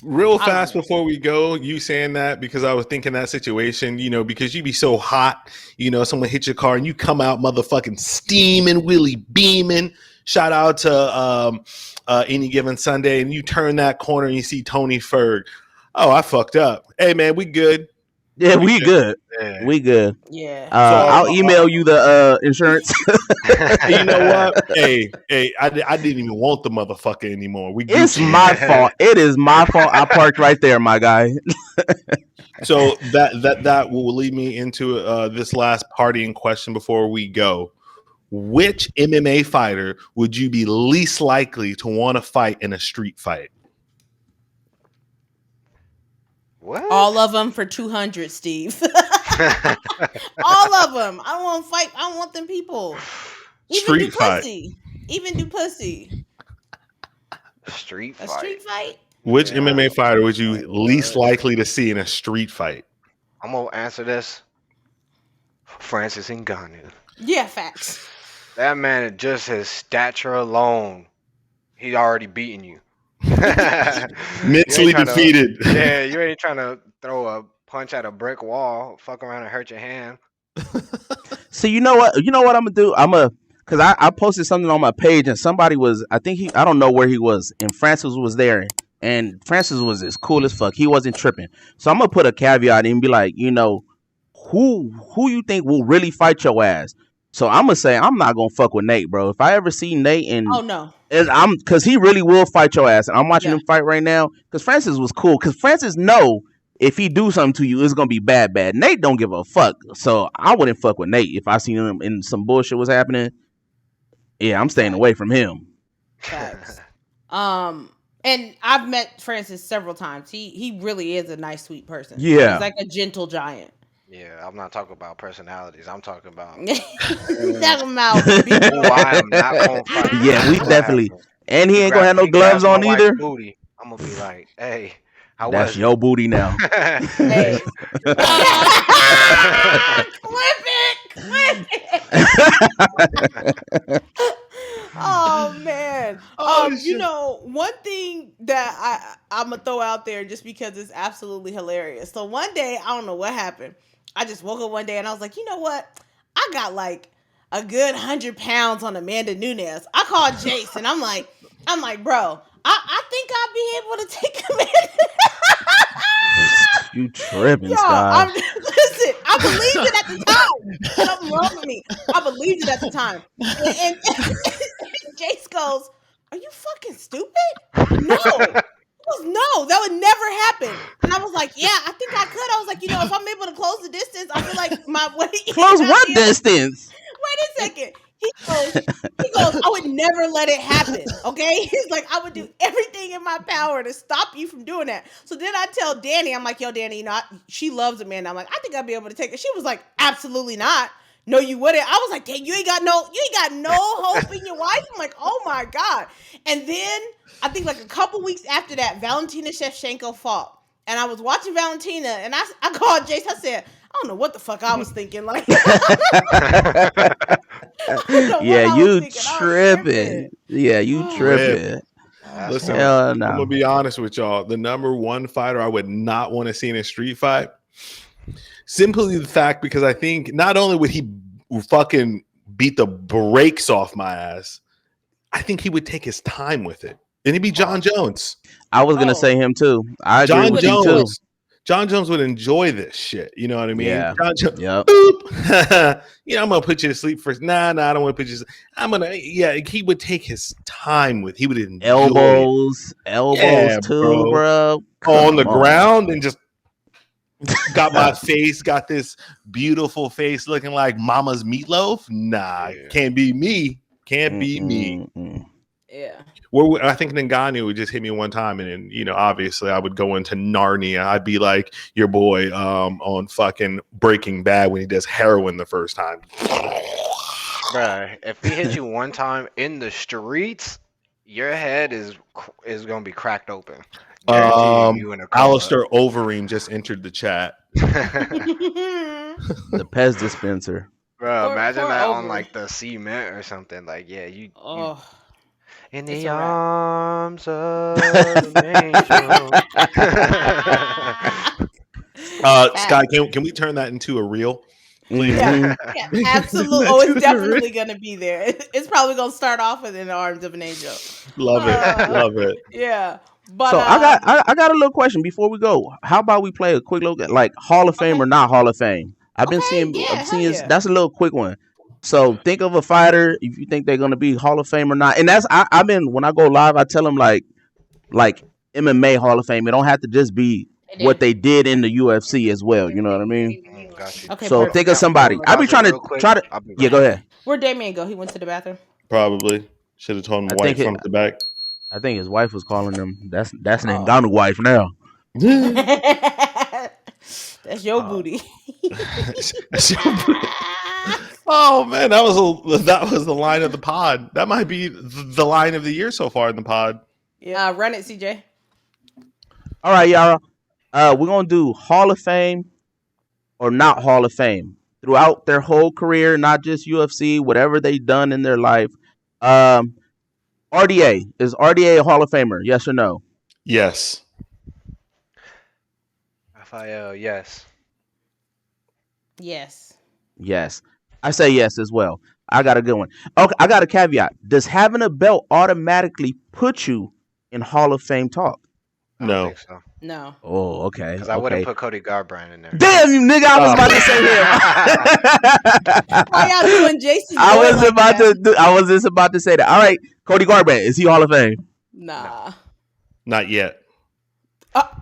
real fast before we go, you saying that because I was thinking that situation, you know, because you be so hot, you know, someone hit your car and you come out motherfucking steaming, Willie beaming. Shout out to Any Given Sunday, and you turn that corner and you see Tony Ferg. Oh, I fucked up. Hey man, we good. Yeah, we good. Yeah. We good. yeah. I'll email you the insurance. Hey, you know what? Hey, I didn't even want the motherfucker anymore. It's my fault. It is my fault. I parked right there, my guy. So that will lead me into this last partying question before we go. Which MMA fighter would you be least likely to want to fight in a street fight? What? All of them for 200, Steve. All of them. I don't want to fight. I don't want them people. Street fight. Even do pussy. Street A fight. street fight? Which MMA fighter would you least likely to see in a street fight? I'm gonna answer this. Francis Ngannou. Yeah, facts. That man, just his stature alone, he already beaten you. Mentally defeated. Yeah, you ain't trying to throw a punch at a brick wall, fuck around and hurt your hand. So you know what? I'm gonna do? Cause I posted something on my page and somebody was, I don't know where he was, and Francis was there, and Francis was as cool as fuck. He wasn't tripping. So I'm gonna put a caveat in and be like, you know, who you think will really fight your ass? So I'm gonna say I'm not gonna fuck with Nate, bro. If I ever see Nate and cause he really will fight your ass, and I'm watching him fight right now. Cause Francis was cool. Cause Francis know if he do something to you, it's gonna be bad. Nate don't give a fuck. So I wouldn't fuck with Nate if I seen him and some bullshit was happening. Yeah, I'm staying away from him. Facts. And I've met Francis several times. He really is a nice, sweet person. Yeah, he's like a gentle giant. Yeah, I'm not talking about personalities. I'm talking about. Talking about who I am not gonna fight. Yeah, we definitely. And he ain't gonna have no gloves on either. Booty. I'm gonna be like, hey, how that's was your booty now. Hey. Clip it. Oh man. You know, one thing that I'm gonna throw out there just because it's absolutely hilarious. So one day, I don't know what happened. I just woke up one day and I was like, you know what? I got like a good 100 pounds on Amanda Nunes. I called Jace and I'm like, bro, I think I'll be able to take Amanda. You tripping, Yo, Scott. Listen, I believed it at the time. Something wrong with me. I believed it at the time. And Jace goes, are you fucking stupid? No. that would never happen. And I was like, yeah, I think I could. I was like, if I'm able to close the distance, I feel like my way. Close what distance? Wait a second. He goes, I would never let it happen. Okay. He's like, I would do everything in my power to stop you from doing that. So then I tell Danny, I'm like, yo, Danny, she loves Amanda. I'm like, I think I'd be able to take her. She was like, absolutely not. No, you wouldn't. I was like, dang, you ain't got no hope in your wife. I'm like, oh my God. And then I think like a couple weeks after that, Valentina Shevchenko fought. And I was watching Valentina and I called Jace. I said, I don't know what the fuck I was thinking. Like, yeah, you tripping. Yeah, you tripping. Listen, I'm gonna be honest with y'all. The number one fighter I would not want to see in a street fight, simply the fact because I think not only would he fucking beat the brakes off my ass, I think he would take his time with it. And it'd be John Jones. I was gonna say him too. I agree with you too. John Jones would enjoy this shit. You know what I mean? Yeah. John Jones, yep. I'm gonna put you to sleep first. Nah, I don't want to put you to sleep. He would take his time with. He would enjoy elbows too, bro. On the ground and just got my face, got this beautiful face looking like mama's meatloaf. Nah, can't be me. Can't be me. Yeah. Well, I think Ngannou would just hit me one time, and then obviously I would go into Narnia. I'd be like your boy on fucking Breaking Bad when he does heroin the first time. Bruh, if he hits you one time in the streets, your head is gonna be cracked open. Alistair Overeem just entered the chat. The Pez dispenser. Bro, imagine that on like the cement or something. Like, yeah, you in the arms of an angel. Scott, can we turn that into a reel? Please? Yeah, absolutely. Oh, it's definitely gonna be there. It's probably gonna start off with "In the Arms of an Angel." Love it. Yeah, but so I got a little question before we go. How about we play a quick look at like Hall of Fame or not Hall of Fame? I've been seeing that's a little quick one. So think of a fighter if you think they're gonna be Hall of Fame or not. And that's I've been when I go live, I tell them like MMA Hall of Fame. It don't have to just be what they did in the UFC as well. You know what I mean? Okay, so think of somebody. I be trying to yeah, go ahead. Where'd Damian go? He went to the bathroom. Probably should have told him wife from the back. I think his wife was calling him. That's Ngannou wife now. That's your booty. That's your booty. Oh man, that was the line of the pod. That might be the line of the year so far in the pod. Yeah, run it, CJ. All right, y'all. We're gonna do Hall of Fame or not Hall of Fame throughout their whole career, not just UFC, whatever they've done in their life. RDA, is RDA a Hall of Famer? Yes or no? Yes. Raphael, yes. Yes. I say yes as well. I got a good one. Okay, I got a caveat. Does having a belt automatically put you in Hall of Fame talk? I don't think so. No. Oh, okay. Because I wouldn't put Cody Garbrandt in there. Damn, you nigga! I was about to say him. Why y'all doing Jason? I was just about to say that. All right, Cody Garbrandt, is he Hall of Fame? Nah. Not yet.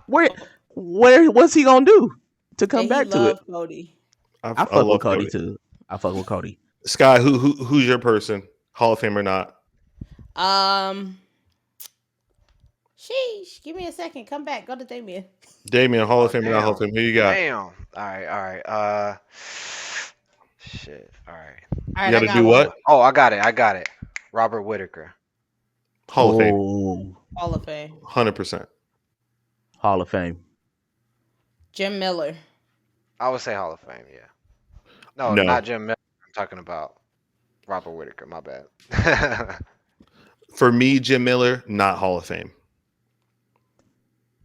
What's he gonna do to come back to it? Cody. I fuck with Cody too. I fuck with Cody. Sky, who's your person? Hall of Fame or not? Sheesh. Give me a second. Come back. Go to Damien. Damien, Hall of Fame or not Hall of Fame? Who you got? Damn. All right. Shit. All right. You gotta do what? Oh, I got it. Robert Whittaker. Hall of Fame. Hall of Fame. 100%. Hall of Fame. Jim Miller. I would say Hall of Fame, yeah. No, not Jim Miller. I'm talking about Robert Whittaker. My bad. For me, Jim Miller, not Hall of Fame.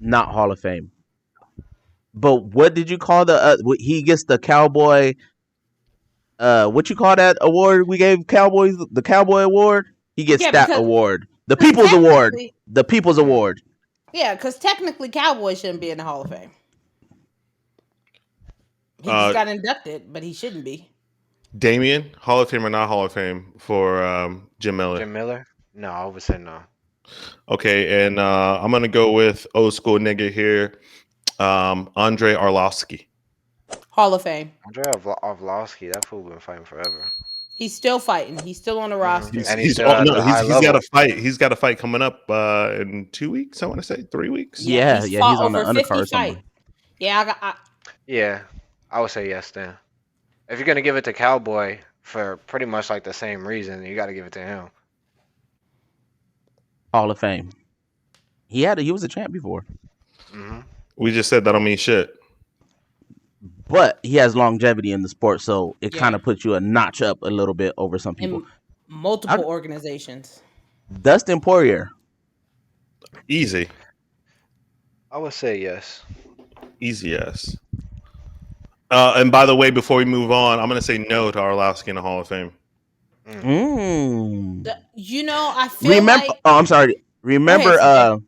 Not Hall of Fame. But what did you call he gets the Cowboy what you call that award we gave Cowboys, the Cowboy Award? He gets that award. The People's Award. The People's Award. Yeah, because technically Cowboy shouldn't be in the Hall of Fame. He just got inducted, but he shouldn't be. Damien, Hall of Fame or not Hall of Fame for Jim Miller? Jim Miller? No, I would say no. Okay, and I'm gonna go with old school nigga here, Andre Arlovsky. Hall of Fame. Andre Arlovsky, that fool been fighting forever. He's still fighting. He's still on the roster. And he's still at the high he's got level. a fight. He's got a fight coming up in 2 weeks. I want to say 3 weeks. Yeah, he's he's fought on the over 50 undercard somewhere. fights. Yeah, Yeah, I would say yes then. If you're gonna give it to Cowboy for pretty much like the same reason, you got to give it to him. Hall of Fame. He was a champ before. We just said that don't mean shit. But he has longevity in the sport, so it kind of puts you a notch up a little bit over some people. in multiple organizations. Dustin Poirier. Easy. I would say yes. Easy, yes. And by the way, before we move on, I'm going to say no to Arlovsky in the Hall of Fame. You know, I feel like... Oh, I'm sorry. Remember ahead,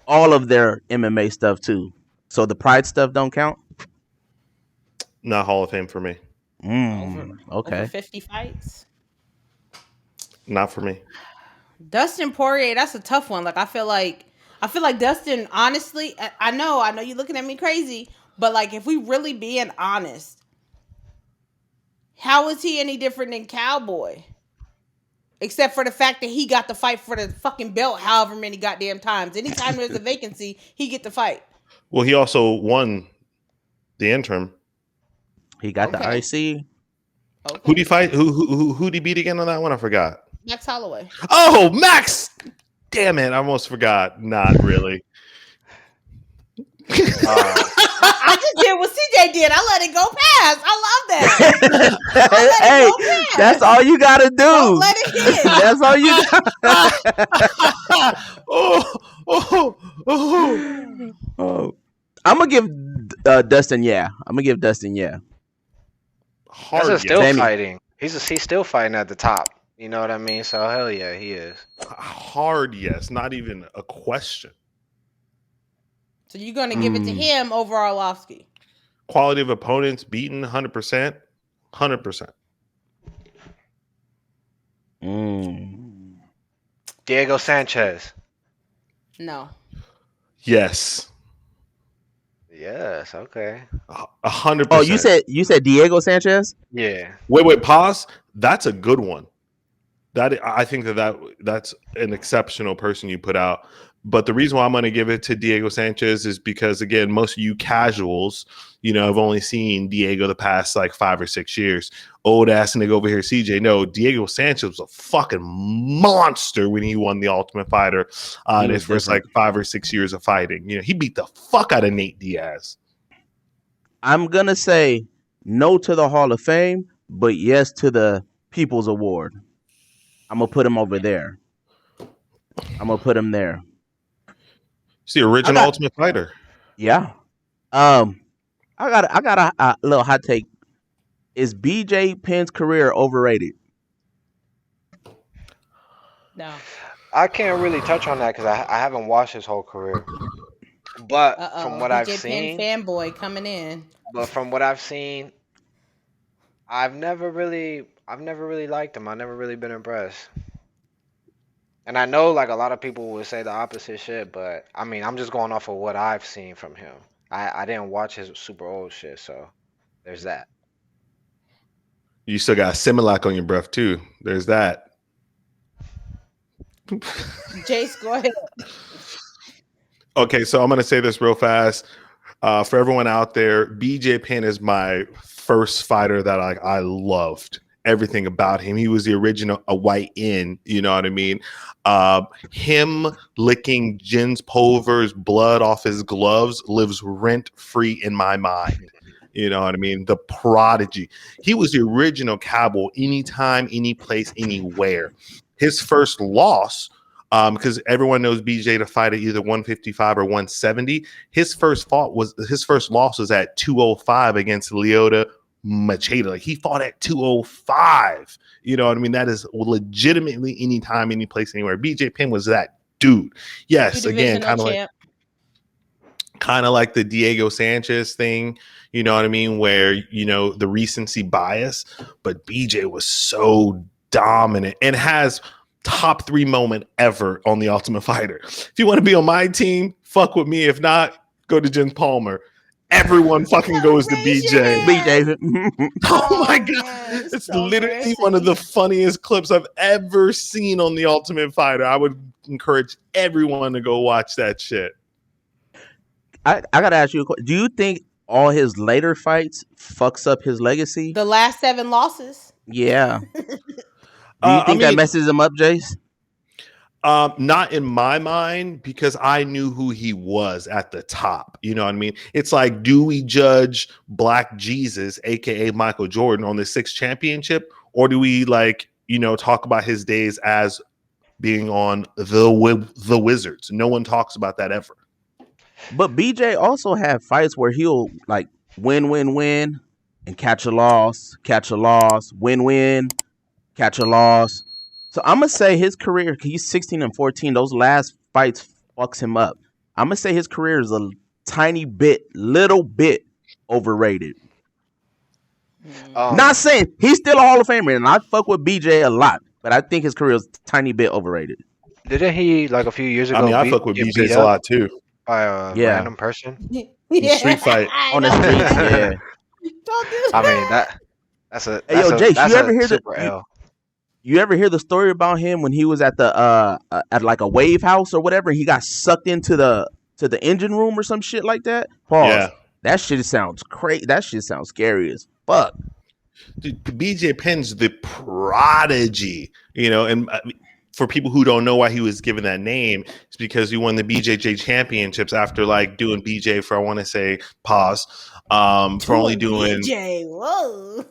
all of their MMA stuff, too. So the Pride stuff don't count? Not Hall of Fame for me. Okay. Over 50 fights? Not for me. Dustin Poirier, that's a tough one. Like, I feel like Dustin, honestly, I know you're looking at me crazy, but like, if we really being honest, how is he any different than Cowboy? Except for the fact that he got to fight for the fucking belt however many goddamn times. Anytime there's a vacancy, he get to fight. Well, he also won the interim. He got the IC. Okay. Who'd he fight? Who'd he beat again on that one? I forgot. Max Holloway. Oh, Max! Damn it, I almost forgot. Not really. I just did what CJ did. I let it go past. I love that. Hey, that's all you gotta do. Don't let it hit. That's all you got. I'm gonna give Dustin. Yeah, I'm gonna give Dustin. Yeah. Hard That's still yes. fighting. He's still fighting at the top. You know what I mean? So hell yeah, he is. Hard yes, not even a question. So you're gonna give it to him over Arlovsky? Quality of opponents beaten 100%, 100%. Diego Sanchez. No. Yes. Yes. Okay. 100%. Oh, you said Diego Sanchez? Yeah. Wait. Pause. That's a good one. I think that's an exceptional person you put out. But the reason why I'm going to give it to Diego Sanchez is because, again, most of you casuals, have only seen Diego the past like 5 or 6 years. Old ass nigga over here, CJ. No, Diego Sanchez was a fucking monster when he won the Ultimate Fighter in his first like 5 or 6 years of fighting. He beat the fuck out of Nate Diaz. I'm going to say no to the Hall of Fame, but yes to the People's Award. I'm going to put him over there. I'm going to put him there. It's the original Ultimate Fighter. Yeah. I got a little hot take. Is BJ Penn's career overrated? No. I can't really touch on that because I haven't watched his whole career. But from what I've seen, Penn fanboy coming in. But from what I've seen, I've never really liked him. I've never really been impressed. And I know like a lot of people would say the opposite shit, but I mean, I'm just going off of what I've seen from him. I didn't watch his super old shit, so there's that. You still got Similac on your breath too. There's that. Jace, go ahead. Okay, so I'm gonna say this real fast. For everyone out there, BJ Penn is my first fighter that I loved. Everything about him. He was the original a white in, you know what I mean? Him licking Jens Pulver's blood off his gloves lives rent free in my mind. You know what I mean? The prodigy. He was the original cowboy anytime, any place, anywhere. His first loss, because everyone knows BJ to fight at either 155 or 170. His first loss was at 205 against Lyoto Machida. Like he fought at 205. You know what I mean? That is legitimately anytime, any place, anywhere. BJ Penn was that dude. Yes, again, kind of like the Diego Sanchez thing. You know what I mean? Where the recency bias, but BJ was so dominant and has top 3 moment ever on The Ultimate Fighter. If you want to be on my team, fuck with me. If not, go to Jim Palmer. Everyone fucking goes to BJ. BJ. Oh my God. It's so literally one of the funniest clips I've ever seen on The Ultimate Fighter. I would encourage everyone to go watch that shit. I got to ask you a question. Do you think all his later fights fucks up his legacy? The last 7 losses? Yeah. Do you think that messes him up, Jace? Not in my mind, because I knew who he was at the top. You know what I mean? It's like, do we judge Black Jesus, aka Michael Jordan, on the 6th championship, or do we talk about his days as being on the Wizards? No one talks about that ever. But BJ also had fights where he'll win, and catch a loss, win, catch a loss. So I'm gonna say his career, he's 16-14. Those last fights fucks him up. I'm gonna say his career is a little bit overrated. Not saying he's still a Hall of Famer, and I fuck with BJ a lot, but I think his career is a tiny bit overrated. Didn't he a few years ago? I fuck with BJ a lot too. By a random person. Street fight on the streets. Yeah. Don't do that. I mean that's a. Hey, yo, Jace, you ever hear the story about him when he was at the at a wave house or whatever? He got sucked into the engine room or some shit like that. Pause. Yeah. That shit sounds crazy. That shit sounds scary as fuck. Dude, BJ Penn's the prodigy, and for people who don't know why he was given that name, it's because he won the BJJ championships after doing BJ for, I want to say, pause, for only doing BJ. Whoa.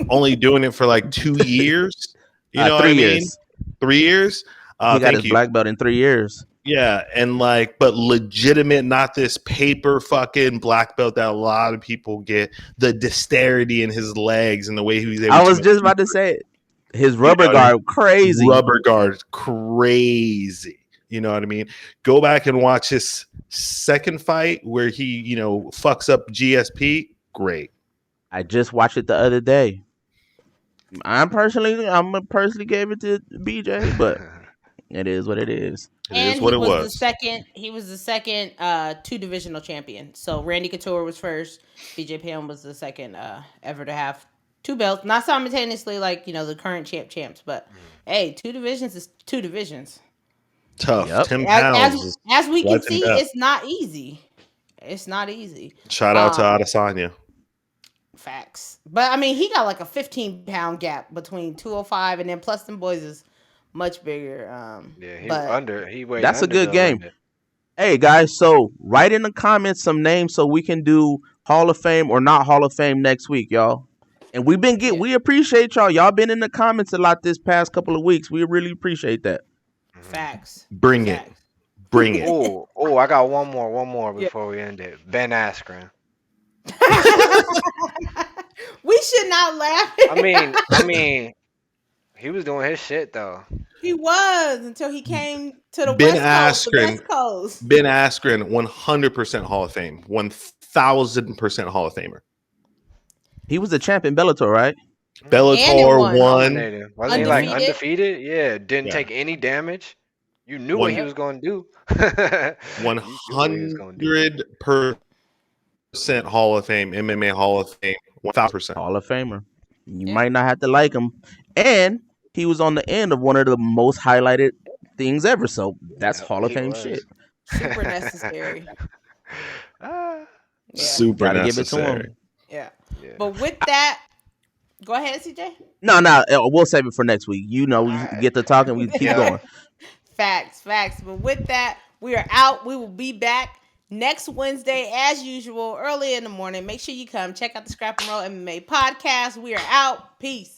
only doing it for 2 years. You know 3 what I mean? years. 3 years. He got his black belt in 3 years. Yeah, and but legitimate, not this paper fucking black belt that a lot of people get. The dexterity in his legs and the way he was able. I was just about to say it. His rubber guard, crazy. Rubber guard, crazy. You know what I mean? Go back and watch his second fight where he, fucks up GSP. Great. I just watched it the other day. I'm personally gave it to BJ, but it is what it is. It is what it was. He was the second 2 divisional champion. So Randy Couture was first. BJ Penn was the second ever to have 2 belts, not simultaneously the current champs, but hey, 2 divisions is 2 divisions. Tough. Yep. 10 pounds. As we can see, it's not easy. It's not easy. Shout out to Adesanya. Facts. But I mean, he got a 15-pound gap between 205 and then plus them boys is much bigger. He weighed that's under a good game. Limit. Hey guys, so write in the comments some names so we can do Hall of Fame or not Hall of Fame next week, y'all. And we appreciate y'all. Y'all been in the comments a lot this past couple of weeks. We really appreciate that. Facts. Bring it. Oh, I got one more before we end it. Ben Askren. We should not laugh. I mean, he was doing his shit though. He was until he came to the West Coast. Ben Askren, 100% Hall of Fame, 1,000% Hall of Famer. He was a champ in Bellator, right? Bellator won. Wasn't he undefeated? Yeah, didn't take any damage. You knew what he was going to do. 100% Hall of Fame, MMA Hall of Fame, 1,000% Hall of Famer. You might not have to like him, and he was on the end of one of the most highlighted things ever. So that's Hall of Fame shit. Super necessary. Super necessary. Give it to him. Yeah. But with that, go ahead, CJ. No, we'll save it for next week. We get to talking, we keep going. Facts. But with that, we are out. We will be back next Wednesday, as usual, early in the morning. Make sure you come check out the Scrap and Roll MMA podcast. We are out. Peace.